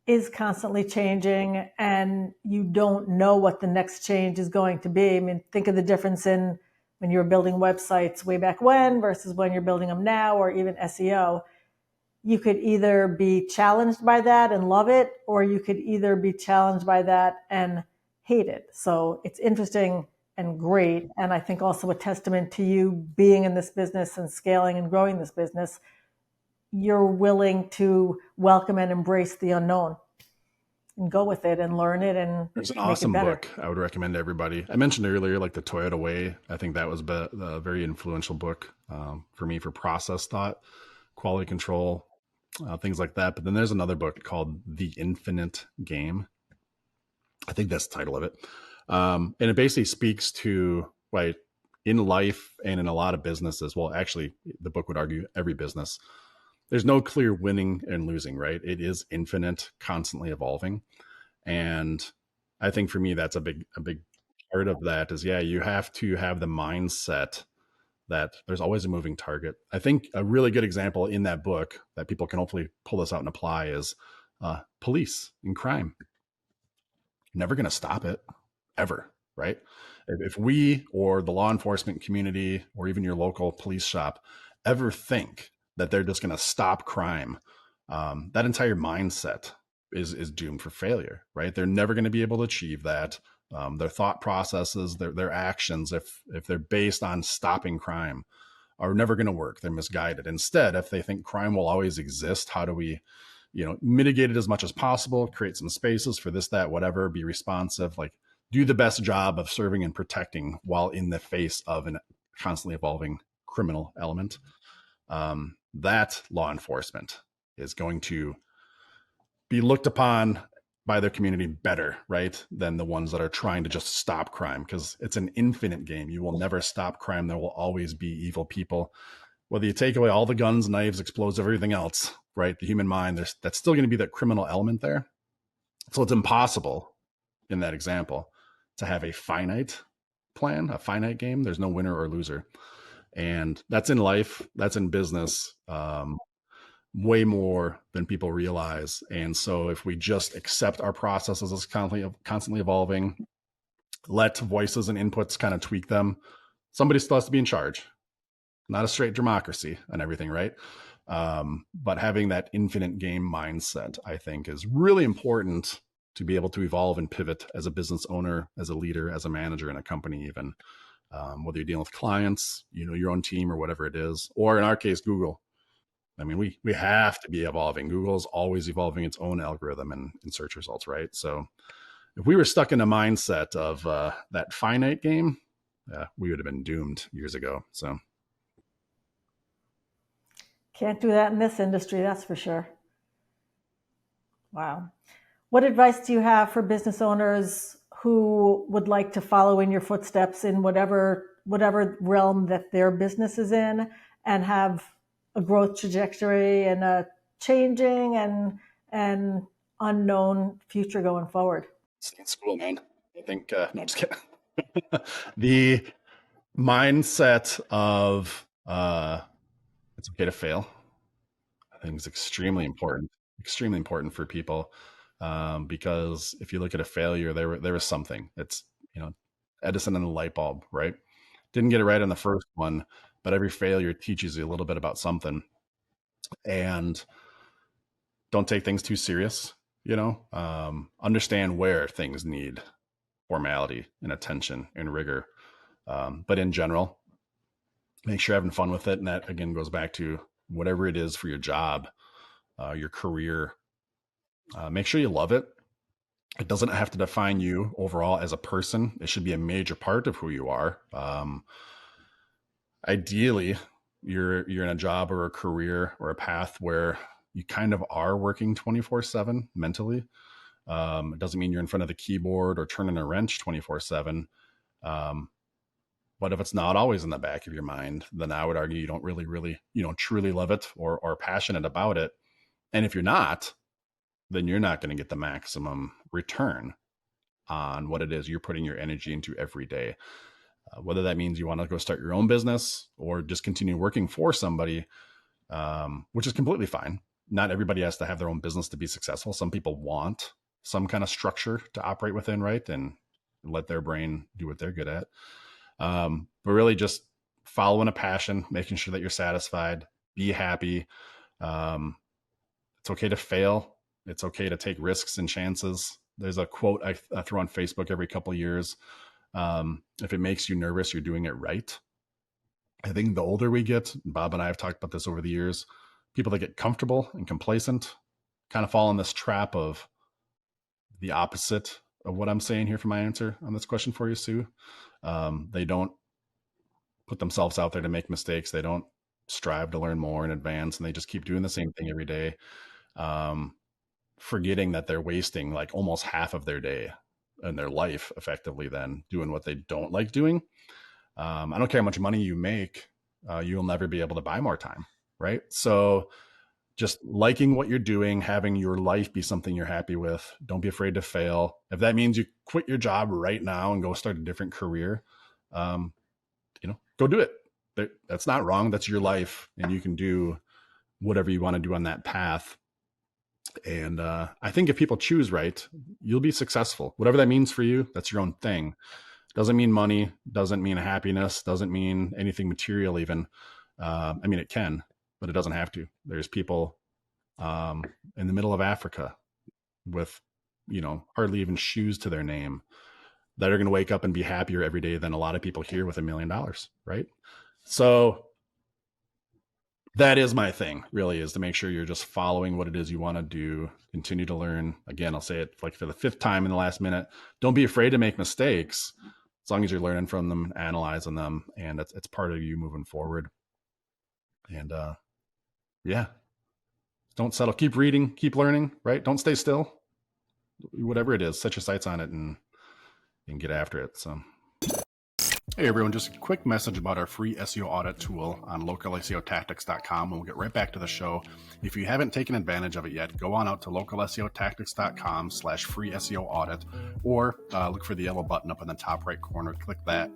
S3: is constantly changing, and you don't know what the next change is going to be. I mean, think of the difference in when you were building websites way back when versus when you're building them now, or even SEO. You could either be challenged by that and love it, or you could either be challenged by that and hate it. So it's interesting and great. And I think also a testament to you being in this business and scaling and growing this business. You're willing to welcome and embrace the unknown and go with it and learn it and
S1: there's an
S3: make it
S1: awesome
S3: better.
S1: book I would recommend to everybody. I mentioned earlier, like the Toyota Way. I think that was a very influential book for me for process thought, quality control, things like that. But then there's another book called The Infinite Game. I think that's the title of it. And it basically speaks to, right, in life and in a lot of businesses. Well, actually, the book would argue every business. There's no clear winning and losing, right? It is infinite, constantly evolving. And I think for me, that's a big part of that is, yeah, you have to have the mindset that there's always a moving target. I think a really good example in that book that people can hopefully pull this out and apply is police and crime. Never going to stop it ever, right? If we or the law enforcement community or even your local police shop ever think that they're just going to stop crime, that entire mindset is doomed for failure, right? They're never going to be able to achieve that. Their thought processes, their actions, if they're based on stopping crime, are never going to work. They're misguided. Instead, if they think crime will always exist, how do we mitigate it as much as possible, create some spaces for this, that, whatever, be responsive, like do the best job of serving and protecting while in the face of a constantly evolving criminal element. That law enforcement is going to be looked upon by their community better, right, than the ones that are trying to just stop crime, because it's an infinite game. You will never stop crime. There will always be evil people. Whether you take away all the guns, knives, explosives, everything else, right? The human mind, that's still going to be that criminal element there. So it's impossible in that example to have a finite plan, a finite game. There's no winner or loser. And that's in life, that's in business, way more than people realize. And so if we just accept our processes as constantly evolving, let voices and inputs kind of tweak them, somebody still has to be in charge. Not a straight democracy and everything, right? But having that infinite game mindset, I think, is really important to be able to evolve and pivot as a business owner, as a leader, as a manager in a company, even whether you're dealing with clients, your own team or whatever it is, or in our case, Google. I mean, we have to be evolving. Google's always evolving its own algorithm and search results, right? So if we were stuck in a mindset of that finite game, we would have been doomed years ago. So
S3: Can't do that in this industry, that's for sure. Wow. What advice do you have for business owners who would like to follow in your footsteps in whatever realm that their business is in, and have a growth trajectory and a changing and unknown future going forward?
S1: stay in school, man. I think, no, I'm just kidding. The mindset of it's okay to fail. I think it's extremely important for people, because if you look at a failure, there was something. It's, Edison and the light bulb, right? Didn't get it right on the first one, but every failure teaches you a little bit about something. And don't take things too serious, understand where things need formality and attention and rigor. But in general, make sure you're having fun with it. And that again goes back to whatever it is for your job, your career. Make sure you love it. It doesn't have to define you overall as a person. It should be a major part of who you are. Ideally, you're in a job or a career or a path where you kind of are working 24/7 mentally. It doesn't mean you're in front of the keyboard or turning a wrench 24/7. But if it's not always in the back of your mind, then I would argue you don't really, truly love it or are passionate about it. And if you're not, then you're not going to get the maximum return on what it is you're putting your energy into every day. Whether that means you want to go start your own business or just continue working for somebody, which is completely fine. Not everybody has to have their own business to be successful. Some people want some kind of structure to operate within, right? And let their brain do what they're good at. But really just following a passion, making sure that you're satisfied, be happy. It's okay to fail. It's okay to take risks and chances. There's a quote I throw on Facebook every couple of years. If it makes you nervous, you're doing it right. I think the older we get, Bob and I have talked about this over the years, people that get comfortable and complacent kind of fall in this trap of the opposite of what I'm saying here for my answer on this question for you, Sue. They don't put themselves out there to make mistakes. They don't strive to learn more in advance, and they just keep doing the same thing every day, forgetting that they're wasting like almost half of their day and their life effectively then doing what they don't like doing. I don't care how much money you make, you'll never be able to buy more time, right? So just liking what you're doing, having your life be something you're happy with. Don't be afraid to fail. If that means you quit your job right now and go start a different career, go do it. That's not wrong. That's your life, and you can do whatever you want to do on that path. And I think if people choose right, you'll be successful. Whatever that means for you, that's your own thing. Doesn't mean money, doesn't mean happiness, doesn't mean anything material even. It can, but it doesn't have to. There's people in the middle of Africa with, hardly even shoes to their name that are going to wake up and be happier every day than a lot of people here with $1 million, right? So that is my thing, really, is to make sure you're just following what it is you want to do, continue to learn. Again, I'll say it like for the 5th time in the last minute. Don't be afraid to make mistakes as long as you're learning from them, analyzing them, and it's part of you moving forward. And don't settle. Keep reading, keep learning, right? Don't stay still. Whatever it is, set your sights on it and get after it. So, hey everyone, just a quick message about our free SEO audit tool on localseotactics.com, and we'll get right back to the show. If you haven't taken advantage of it yet, go on out to localseotactics.com/free SEO audit, or look for the yellow button up in the top right corner, click that.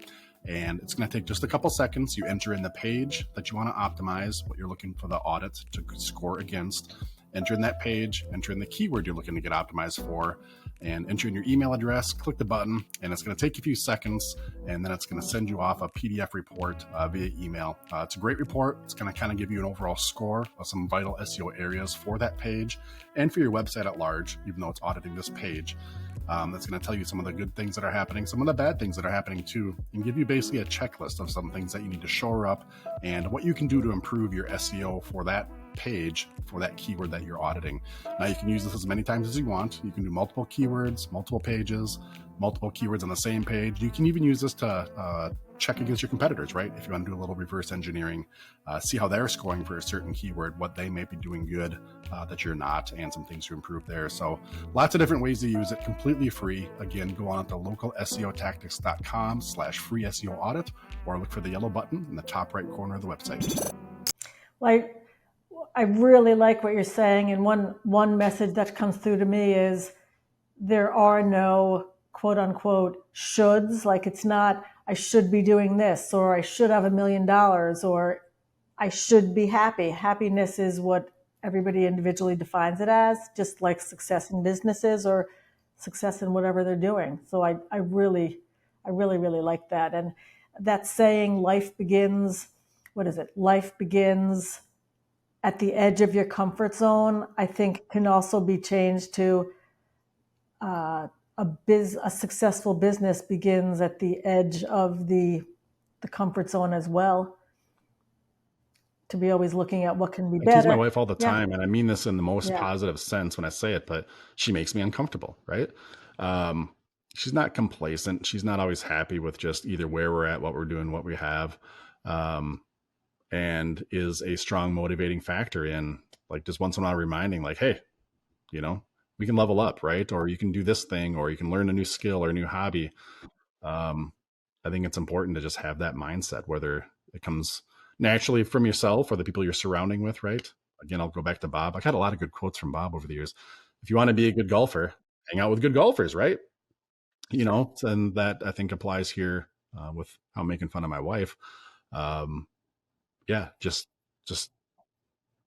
S1: And it's going to take just a couple seconds. You enter in the page that you want to optimize, what you're looking for the audit to score against. Enter in that page, enter in the keyword you're looking to get optimized for, and enter in your email address, click the button, and it's going to take a few seconds, and then it's going to send you off a PDF report via email. It's a great report. It's going to kind of give you an overall score of some vital SEO areas for that page and for your website at large, even though it's auditing this page. That's going to tell you some of the good things that are happening, some of the bad things that are happening too, and give you basically a checklist of some things that you need to shore up and what you can do to improve your SEO for that page, for that keyword that you're auditing. Now you can use this as many times as you want. You can do multiple keywords, multiple pages, multiple keywords on the same page. You can even use this to check against your competitors, right? If you want to do a little reverse engineering, see how they're scoring for a certain keyword, what they may be doing good that you're not, and some things to improve there. So lots of different ways to use it, completely free. Again, go on to localseotactics.com/free SEO audit, or look for the yellow button in the top right corner of the website.
S3: I really like what you're saying, and one message that comes through to me is there are no quote unquote shoulds. Like, it's not I should be doing this, or I should have $1 million, or I should be happy. Happiness is what everybody individually defines it as, just like success in businesses or success in whatever they're doing. So I really, really like that. And that saying, life begins, what is it? Life begins at the edge of your comfort zone, I think can also be changed to a successful business begins at the edge of the comfort zone as well. To be always looking at what can be
S1: I tease my
S3: better.
S1: wife all the
S3: Yeah,
S1: time, and I mean this in the most
S3: yeah,
S1: positive sense when I say it, but she makes me uncomfortable, right? Um, she's not complacent. She's not always happy with just either where we're at, what we're doing, what we have, um, and is a strong motivating factor in like just once in a while reminding, like, hey, you know, we can level up, right? Or you can do this thing, or you can learn a new skill or a new hobby. Um, I think it's important to just have that mindset, whether it comes naturally from yourself or the people you're surrounding with, right? Again, I'll go back to Bob. I've had a lot of good quotes from Bob over the years. If you want to be a good golfer, hang out with good golfers, right? You know, and that I think applies here with how I'm making fun of my wife. Um, yeah, just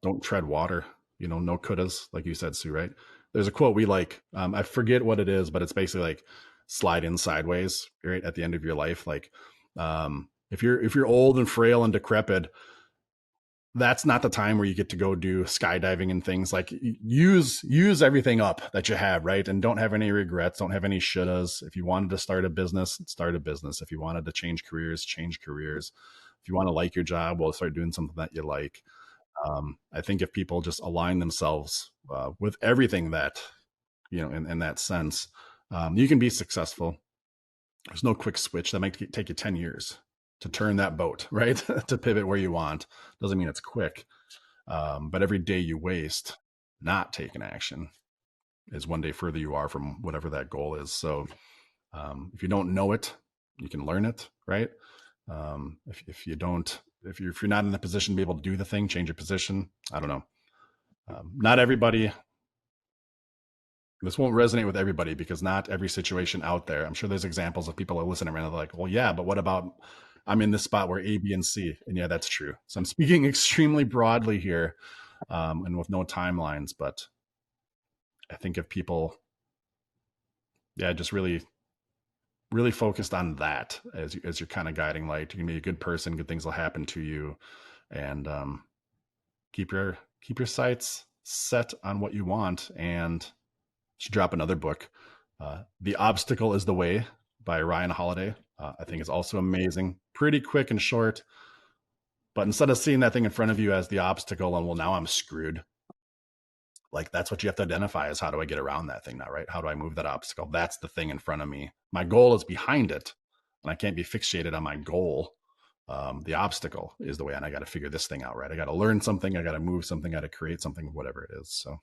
S1: don't tread water. You know, no couldas, like you said, Sue. Right? There's a quote we like. I forget what it is, but it's basically like slide in sideways, right at the end of your life. Like, if you're old and frail and decrepit, that's not the time where you get to go do skydiving and things. Like, use everything up that you have, right? And don't have any regrets. Don't have any shouldas. If you wanted to start a business, start a business. If you wanted to change careers, change careers. If you want to like your job, well, start doing something that you like. I think if people just align themselves with everything that, you know, in that sense, you can be successful. There's no quick switch. That might take you 10 years to turn that boat, right? To pivot where you want. Doesn't mean it's quick. But every day you waste not taking action is one day further you are from whatever that goal is. So if you don't know it, you can learn it, right? If you're not in a position to be able to do the thing, change your position. I don't know. Not everybody. This won't resonate with everybody because not every situation out there. I'm sure there's examples of people that listen around and they're like, well, yeah, but what about I'm in this spot where A, B, and C? And yeah, that's true. So I'm speaking extremely broadly here, and with no timelines. But I think if people, yeah, just really focused on that as your kind of guiding light, you can be a good person. Good things will happen to you, and keep your sights set on what you want. And should drop another book. The Obstacle is the Way by Ryan Holiday. I think it's also amazing. Pretty quick and short. But instead of seeing that thing in front of you as the obstacle and, well, now I'm screwed, like that's what you have to identify as how do I get around that thing now, right? How do I move that obstacle? That's the thing in front of me. My goal is behind it, and I can't be fixated on my goal. The obstacle is the way, and I got to figure this thing out, right? I got to learn something. I got to move something. I got to create something, whatever it is. So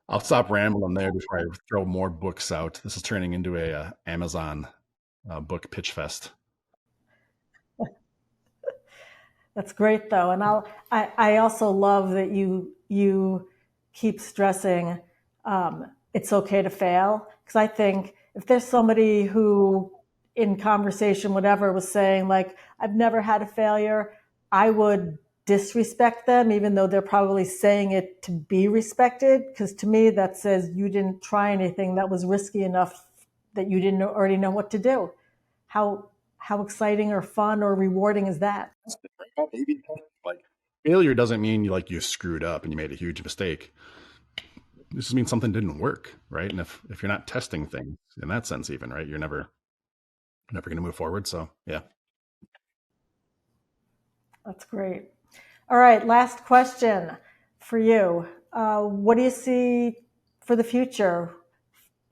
S1: I'll stop rambling there before I throw more books out. This is turning into a Amazon book pitch fest.
S3: that's great though. And I also love that you keep stressing it's okay to fail, because I think if there's somebody who in conversation whatever was saying like I've never had a failure, I would disrespect them even though they're probably saying it to be respected, because to me that says you didn't try anything that was risky enough that you didn't already know what to do. How exciting or fun or rewarding is that?
S1: Like, failure doesn't mean you screwed up and you made a huge mistake. This just means something didn't work, right? And if you're not testing things in that sense, even, right, you're never going to move forward. So yeah.
S3: That's great. All right, last question for you. What do you see for the future?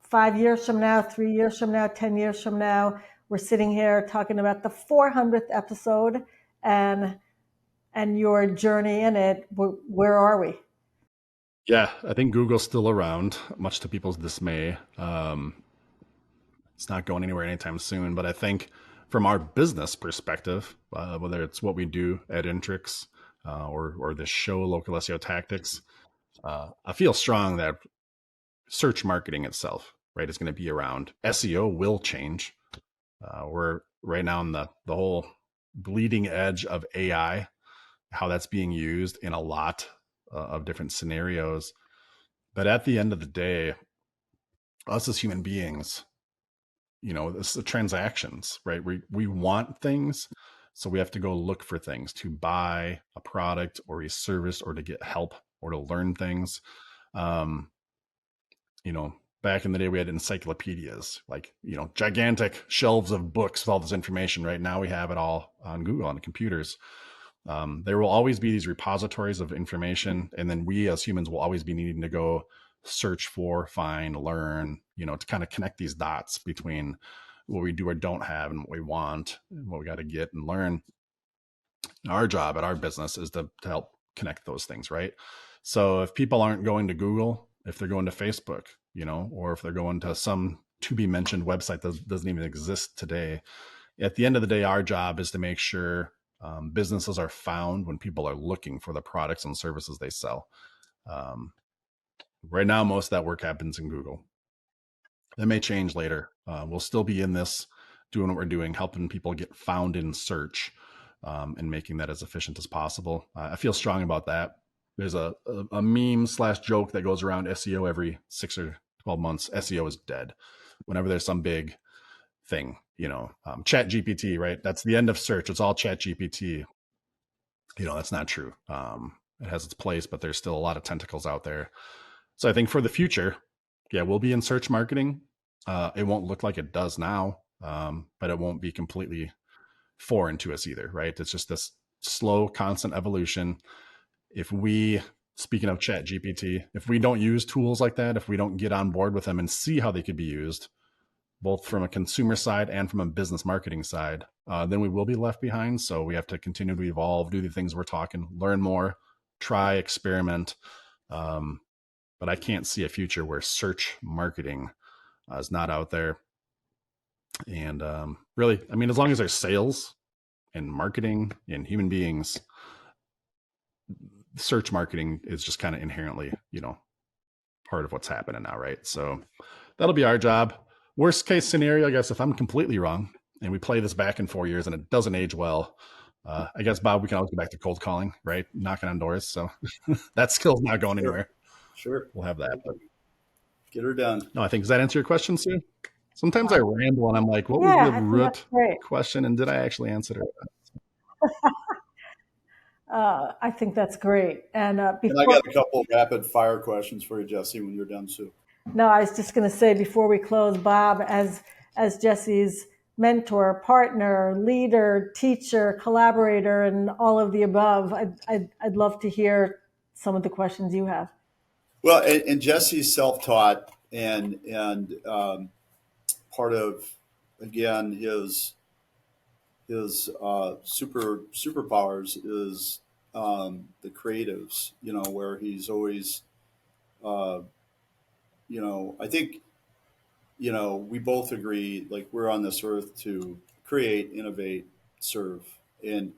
S3: 5 years from now, 3 years from now, 10 years from now, we're sitting here talking about the 400th episode and your journey in it. Where are we?
S1: Yeah, I think Google's still around, much to people's dismay. It's not going anywhere anytime soon. But I think from our business perspective, whether it's what we do at Intrix or this show, Local SEO Tactics, I feel strong that search marketing itself, right, is going to be around. SEO will change. We're right now on the whole bleeding edge of AI. how that's being used in a lot of different scenarios. But at the end of the day, us as human beings, it's the transactions, right? We want things, so we have to go look for things to buy a product or a service or to get help or to learn things. Um, Back in the day, we had encyclopedias, like, gigantic shelves of books with all this information. Right now, we have it all on Google, on the computers. There will always be these repositories of information, and then we as humans will always be needing to go search for, find, learn, to kind of connect these dots between what we do or don't have and what we want and what we got to get and learn. Our job at our business is to help connect those things, right? So if people aren't going to Google, if they're going to Facebook, or if they're going to some to be mentioned website that doesn't even exist today, at the end of the day, our job is to make sure businesses are found when people are looking for the products and services they sell. Um, right now, most of that work happens in Google. That may change later. We'll still be in this doing what we're doing, helping people get found in search, and making that as efficient as possible. I feel strong about that. There's a meme / joke that goes around SEO every 6 or 12 months. SEO is dead. Whenever there's some big thing, chat GPT, right? That's the end of search. It's all chat GPT. That's not true. It has its place, but there's still a lot of tentacles out there. So I think for the future, yeah, we'll be in search marketing. It won't look like it does now, but it won't be completely foreign to us either, right? It's just this slow, constant evolution. If we, speaking of chat GPT, if we don't use tools like that, if we don't get on board with them and see how they could be used, both from a consumer side and from a business marketing side, then we will be left behind. So we have to continue to evolve, do the things we're talking, learn more, try, experiment. But I can't see a future where search marketing is not out there. And really, I mean, as long as there's sales and marketing and human beings, search marketing is just kind of inherently, part of what's happening now, right? So that'll be our job. Worst case scenario, I guess, if I'm completely wrong and we play this back in 4 years and it doesn't age well, I guess, Bob, we can always go back to cold calling, right? Knocking on doors. So that skill's not going anywhere.
S2: Sure.
S1: We'll have that. But
S2: get her done.
S1: No, I think, does that answer your question, Sue? Sometimes I ramble and I'm like, what was
S3: Yeah,
S1: the
S3: I think
S1: root
S3: that's great.
S1: question? And did I actually answer it?
S3: I think that's great. And
S2: And I
S3: before,
S2: got a couple of rapid fire questions for you, Jesse, when you're done, Sue.
S3: no, I was just going to say before we close, Bob, as Jesse's mentor, partner, leader, teacher, collaborator, and all of the above, I'd love to hear some of the questions you have.
S2: Well, and Jesse's self-taught, and part of, again, his superpowers is the creatives. Where he's always, I think, we both agree, like, we're on this earth to create, innovate, serve, and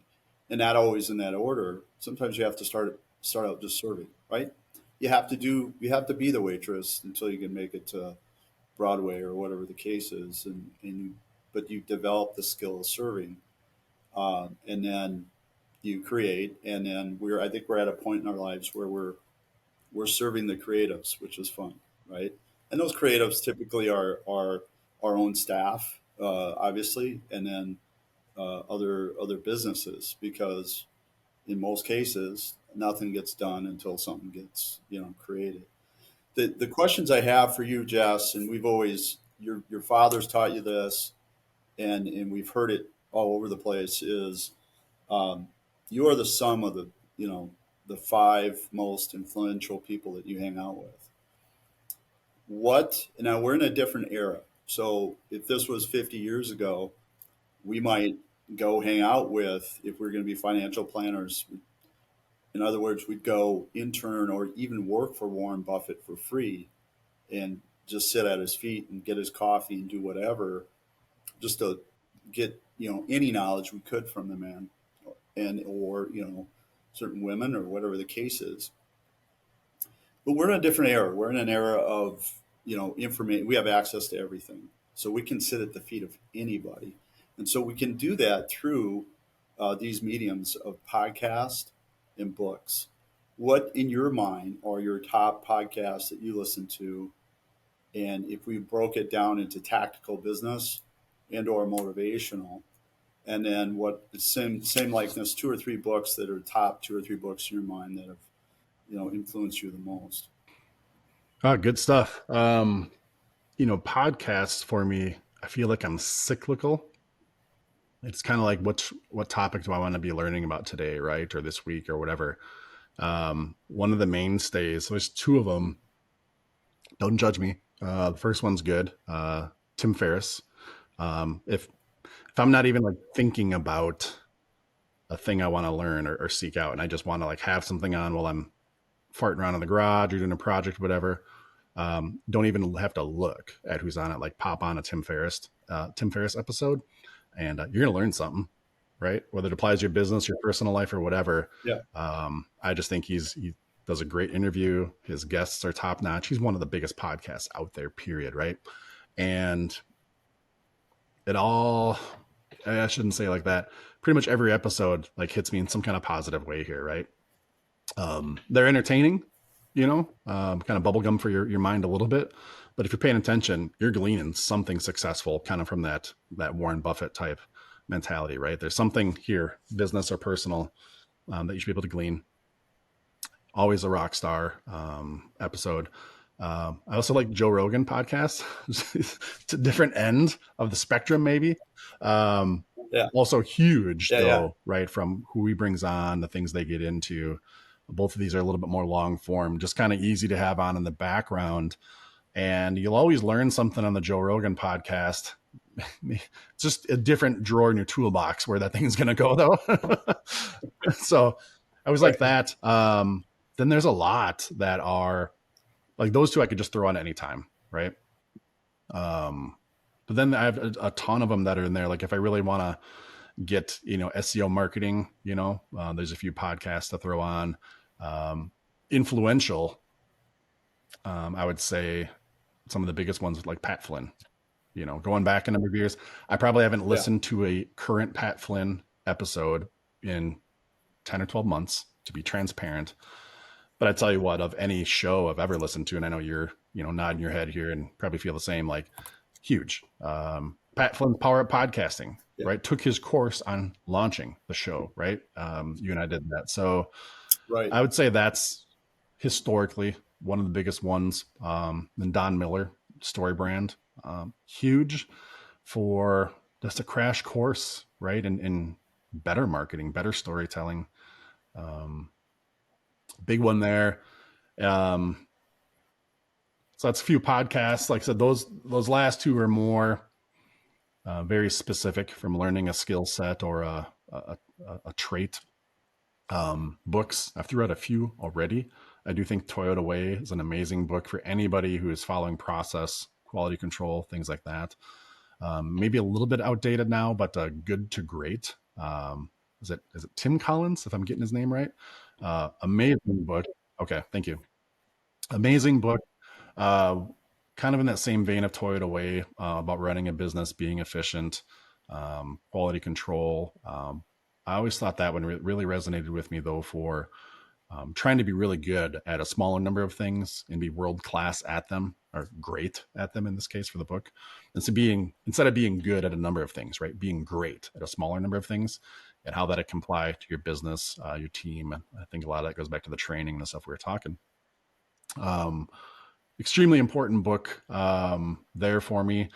S2: not always in that order. Sometimes you have to start out just serving, right? You have to be the waitress until you can make it to Broadway or whatever the case is, but you develop the skill of serving, and then you create, and then I think we're at a point in our lives where we're serving the creatives, which is fun, right? And those creatives typically are our own staff, obviously, and then other businesses, because in most cases nothing gets done until something gets created. The questions I have for you, Jess, and we've always your father's taught you this, and we've heard it all over the place, is you are the sum of the five most influential people that you hang out with. Now we're in a different era. So if this was 50 years ago, we might go hang out with, if we're going to be financial planners, in other words, we'd go intern or even work for Warren Buffett for free and just sit at his feet and get his coffee and do whatever, just to get any knowledge we could from the man, or certain women, or whatever the case is. But we're in a different era. We're in an era of information. We have access to everything, so we can sit at the feet of anybody, and so we can do that through these mediums of podcast, and books. What in your mind are your top podcasts that you listen to? And if we broke it down into tactical business and or motivational, and then what same likeness, 2 or 3 books that are top 2 or 3 books in your mind that have influenced you the most.
S1: Good stuff. Podcasts for me, I feel like I'm cyclical. It's kind of like what topic do I want to be learning about today, right? Or this week or whatever. One of the mainstays, there's two of them. Don't judge me. The first one's good. Tim Ferriss. If I'm not even like thinking about a thing I want to learn or seek out, and I just want to like have something on while I'm farting around in the garage or doing a project, whatever. Don't even have to look at who's on it. Like pop on a Tim Ferriss episode, and you're gonna learn something, right? Whether it applies to your business, your personal life, or whatever.
S2: Yeah.
S1: I just think he does a great interview. His guests are top notch. He's one of the biggest podcasts out there, period, right? And it all, I shouldn't say like that. Pretty much every episode like hits me in some kind of positive way here, right? They're entertaining, kind of bubblegum for your mind a little bit. But if you're paying attention, you're gleaning something successful kind of from that Warren Buffett type mentality, right? There's something here, business or personal, that you should be able to glean. Always a rock star episode. I also like Joe Rogan podcast. It's a different end of the spectrum, maybe. Also huge, though, right? From who he brings on, the things they get into. Both of these are a little bit more long form, just kind of easy to have on in the background. And you'll always learn something on the Joe Rogan podcast. It's just a different drawer in your toolbox where that thing's going to go, though. So I was like that. Then there's a lot that are like those two I could just throw on anytime, right? But then I have a ton of them that are in there. Like if I really want to get, SEO marketing, there's a few podcasts to throw on. Influential, I would say some of the biggest ones like Pat Flynn, going back a number of years. I probably haven't listened to a current Pat Flynn episode in 10 or 12 months, to be transparent. But I tell you what, of any show I've ever listened to, and I know you're, nodding your head here and probably feel the same, like huge. Pat Flynn's Power Up Podcasting, right? Took his course on launching the show, right? You and I did that. So
S2: right.
S1: I would say that's historically one of the biggest ones. Then Don Miller, Story Brand, huge for just a crash course, right? In better marketing, better storytelling. Big one there. So that's a few podcasts. Like I said, those last two are more very specific from learning a skill set or a trait. Books, I've threw out a few already. I do think Toyota Way is an amazing book for anybody who is following process, quality control, things like that. Maybe a little bit outdated now, but good to great. Is it Tim Collins, if I'm getting his name right? Amazing book. Okay, thank you. Amazing book. Kind of in that same vein of Toyota Way, about running a business, being efficient, quality control. I always thought that one really resonated with me, though, for trying to be really good at a smaller number of things and be world-class at them, or great at them in this case for the book. And so instead of being good at a number of things, right, being great at a smaller number of things, and how that can apply to your business, your team. And I think a lot of that goes back to the training and the stuff we were talking. Extremely important book there for me.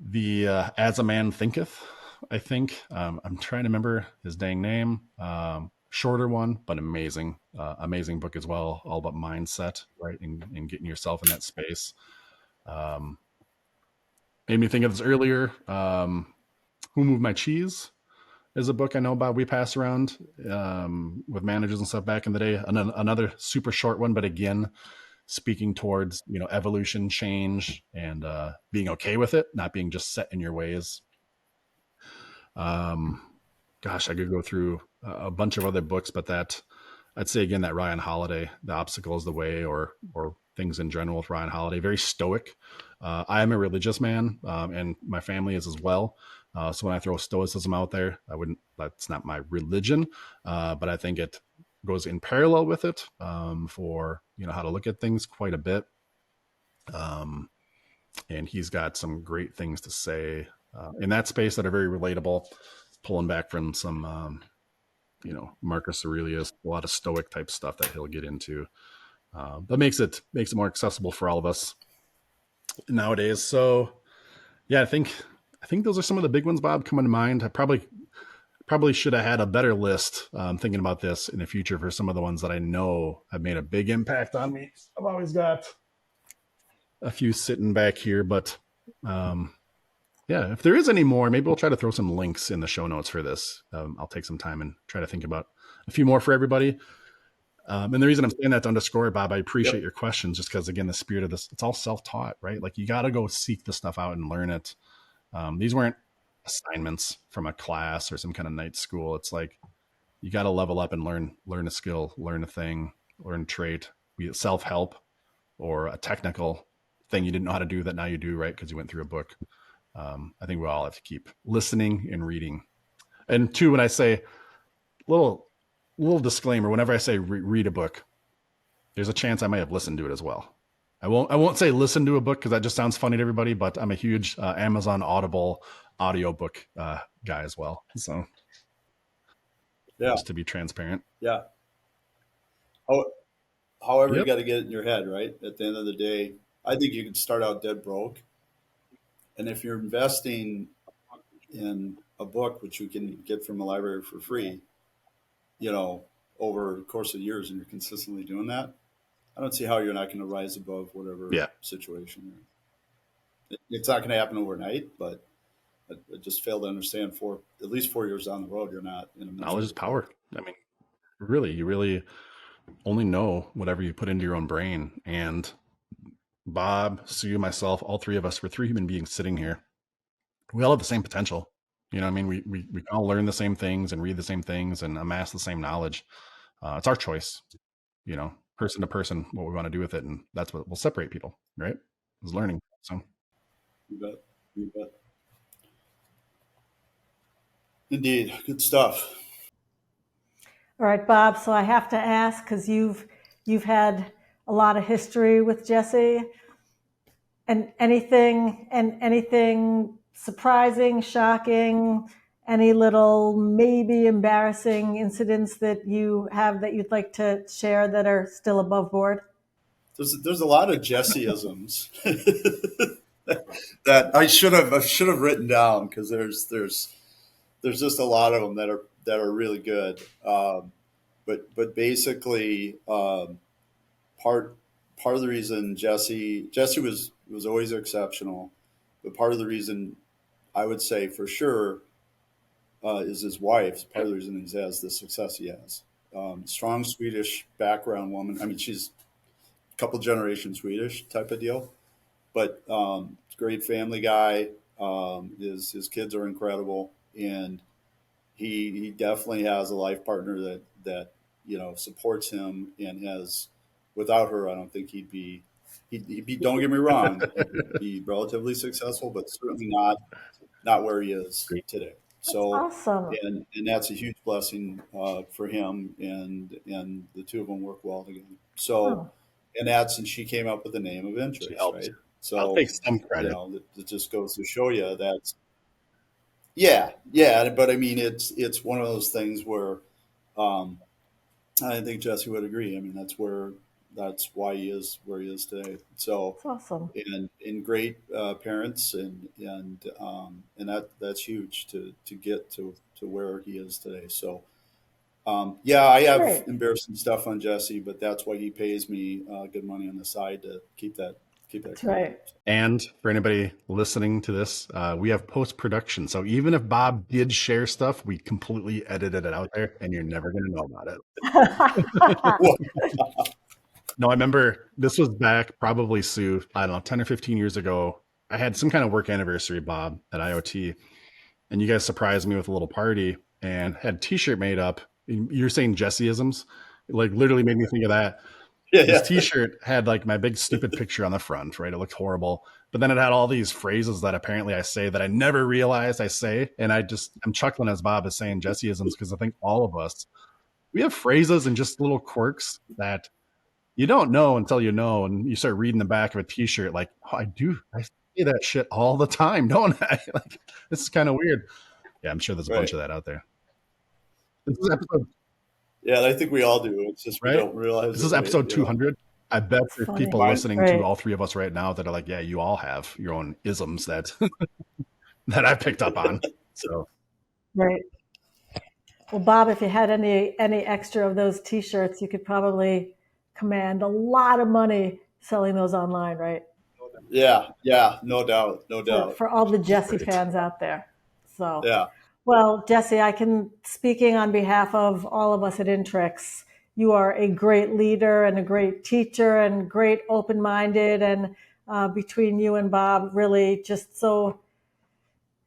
S1: The As a Man Thinketh, I think. I'm trying to remember his dang name. Shorter one, but amazing. Amazing book as well, all about mindset, right? And getting yourself in that space. Made me think of this earlier. Who Moved My Cheese is a book I know about. We pass around with managers and stuff back in the day. Another super short one, but again, speaking towards, evolution, change, and being okay with it, not being just set in your ways. Gosh, I could go through a bunch of other books, but I'd say again, that Ryan Holiday, The Obstacle is the Way, or things in general with Ryan Holiday, very stoic I am a religious man, and my family is as well. So when I throw stoicism out there, that's not my religion, but I think it goes in parallel with it, for, how to look at things quite a bit. Um, and he's got some great things to say in that space that are very relatable, pulling back from some, Marcus Aurelius, a lot of stoic type stuff that he'll get into. That makes it more accessible for all of us nowadays. So yeah, I think those are some of the big ones, Bob, coming to mind. I probably should have had a better list, thinking about this in the future, for some of the ones that I know have made a big impact on me. I've always got a few sitting back here, but yeah, if there is any more, maybe we'll try to throw some links in the show notes for this. I'll take some time and try to think about a few more for everybody. And the reason I'm saying that to underscore, Bob, I appreciate
S2: Yep.
S1: your questions, just because, again, the spirit of this, it's all self-taught, right? Like, you got to go seek the stuff out and learn it. These weren't assignments from a class or some kind of night school. It's like, you got to level up and learn a skill, learn a thing, learn a trait, be it self-help or a technical thing you didn't know how to do that now you do, right? Because you went through a book. I think we all have to keep listening and reading. And two, when I say little disclaimer, whenever I say read a book, there's a chance I might have listened to it as well. I won't say listen to a book, because that just sounds funny to everybody, but I'm a huge Amazon Audible audiobook guy as well. So
S2: Yeah.
S1: just to be transparent.
S2: Yeah. However, you
S1: Yep.
S2: got to get it in your head, right? At the end of the day, I think you can start out dead broke. And if you're investing in a book, which you can get from a library for free, over the course of years, and you're consistently doing that, I don't see how you're not going to rise above whatever
S1: Yeah.
S2: situation you're in. It's not going to happen overnight, but I just fail to understand at least 4 years down the road, you're not in a
S1: Knowledge is
S2: miserable
S1: power.
S2: place.
S1: I mean, you really only know whatever you put into your own brain. And Bob, Sue, myself, all three of us, we're three human beings sitting here. We all have the same potential. I mean, we all learn the same things and read the same things and amass the same knowledge. It's our choice, person to person, what we want to do with it. And that's what will separate people, right? Is learning. So
S2: You bet. You bet. Indeed. Good stuff.
S3: All right, Bob. So I have to ask, because you've had a lot of history with Jesse, and anything surprising, shocking, any little maybe embarrassing incidents that you have that you'd like to share that are still above board?
S2: There's a lot of Jesseisms that I should have written down, because there's just a lot of them that are really good. But basically, part part of the reason Jesse was always exceptional, but part of the reason I would say for sure is his wife. Part of the reason he has the success he has. Strong Swedish background woman. I mean, she's a couple generations Swedish type of deal, but great family guy. His kids are incredible, and he definitely has a life partner that supports him, and has. Without her, I don't think he'd be. Don't get me wrong, he'd be relatively successful, but certainly not where he is
S1: great.
S2: today.
S3: That's
S2: So,
S3: awesome.
S2: and that's a huge blessing for him, and the two of them work well together. So,
S3: Oh,
S2: and she came up with the name of
S1: She
S2: interest,
S1: helped.
S2: right?
S1: I'll
S2: So,
S1: take some credit.
S2: it just goes to show you that, yeah, yeah. But I mean, it's one of those things where um, I think Jesse would agree. I mean, that's why he is where he is today. So,
S3: that's awesome.
S2: and great parents, and that's huge to get to where he is today. So, yeah, I have
S3: Great.
S2: embarrassing stuff on Jesse, but that's why he pays me good money on the side to keep that
S3: That's
S2: going.
S3: right.
S1: And for anybody listening to this, we have post production. So even if Bob did share stuff, we completely edited it out there, and you're never going to know about it.
S2: Well,
S1: No, I remember this was back probably, Sue, I don't know, 10 or 15 years ago. I had some kind of work anniversary, Bob, at IoT, and you guys surprised me with a little party and had a t shirt made up. You're saying Jesseisms, like literally made me think of that. This T-shirt had like my big stupid picture on the front, right? It looked horrible, but then it had all these phrases that apparently I say that I never realized I say, and I'm chuckling as Bob is saying Jesseisms because I think all of us, we have phrases and just little quirks that you don't know until you know, and you start reading the back of a T-shirt like, oh, I say that shit all the time, don't I? Like, this is kind of weird. Yeah, I'm sure there's a bunch of that out there. This is episode,
S2: yeah, I think we all do. It's just we don't realize.
S1: This is episode 200. I bet there's people listening to all three of us right now that are like, yeah, you all have your own isms that that I picked up on. So
S3: right. Well, Bob, if you had any extra of those T-shirts, you could probably command a lot of money selling those online, right?
S2: Yeah, no doubt.
S3: For all the Jesse fans out there. So
S2: yeah.
S3: Well, Jesse, speaking on behalf of all of us at Intrix, you are a great leader and a great teacher and great open-minded, and between you and Bob, really just so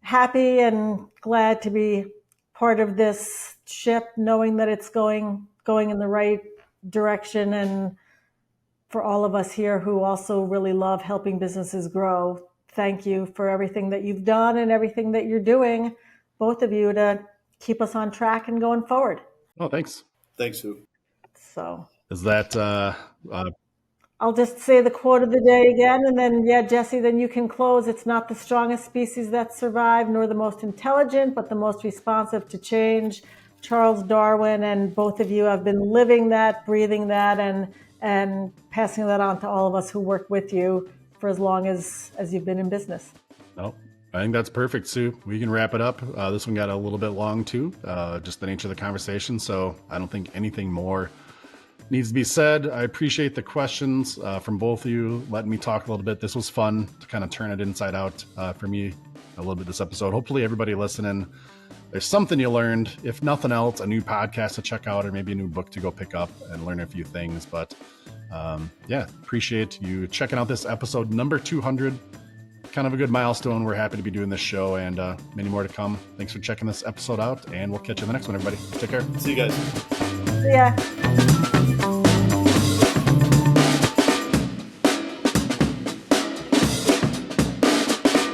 S3: happy and glad to be part of this ship, knowing that it's going in the right direction. And for all of us here who also really love helping businesses grow, thank you for everything that you've done and everything that you're doing, both of you, to keep us on track and going forward.
S1: Oh, thanks.
S2: Thanks, Sue.
S3: So
S1: is that
S3: I'll just say the quote of the day again, and then, yeah, Jesse, then you can close. It's not the strongest species that survive, nor the most intelligent, but the most responsive to change. Charles Darwin, and both of you have been living that, breathing that, and passing that on to all of us who work with you for as long as you've been in business.
S1: No, I think that's perfect, Sue. We can wrap it up. This one got a little bit long too, just the nature of the conversation. So I don't think anything more needs to be said. I appreciate the questions from both of you, letting me talk a little bit. This was fun to kind of turn it inside out for me a little bit this episode. Hopefully everybody listening, there's something you learned. If nothing else, a new podcast to check out or maybe a new book to go pick up and learn a few things. But yeah, appreciate you checking out this episode number 200. Kind of a good milestone. We're happy to be doing this show, and many more to come. Thanks for checking this episode out, and we'll catch you in the next one, everybody. Take care.
S2: See you guys.
S3: See ya.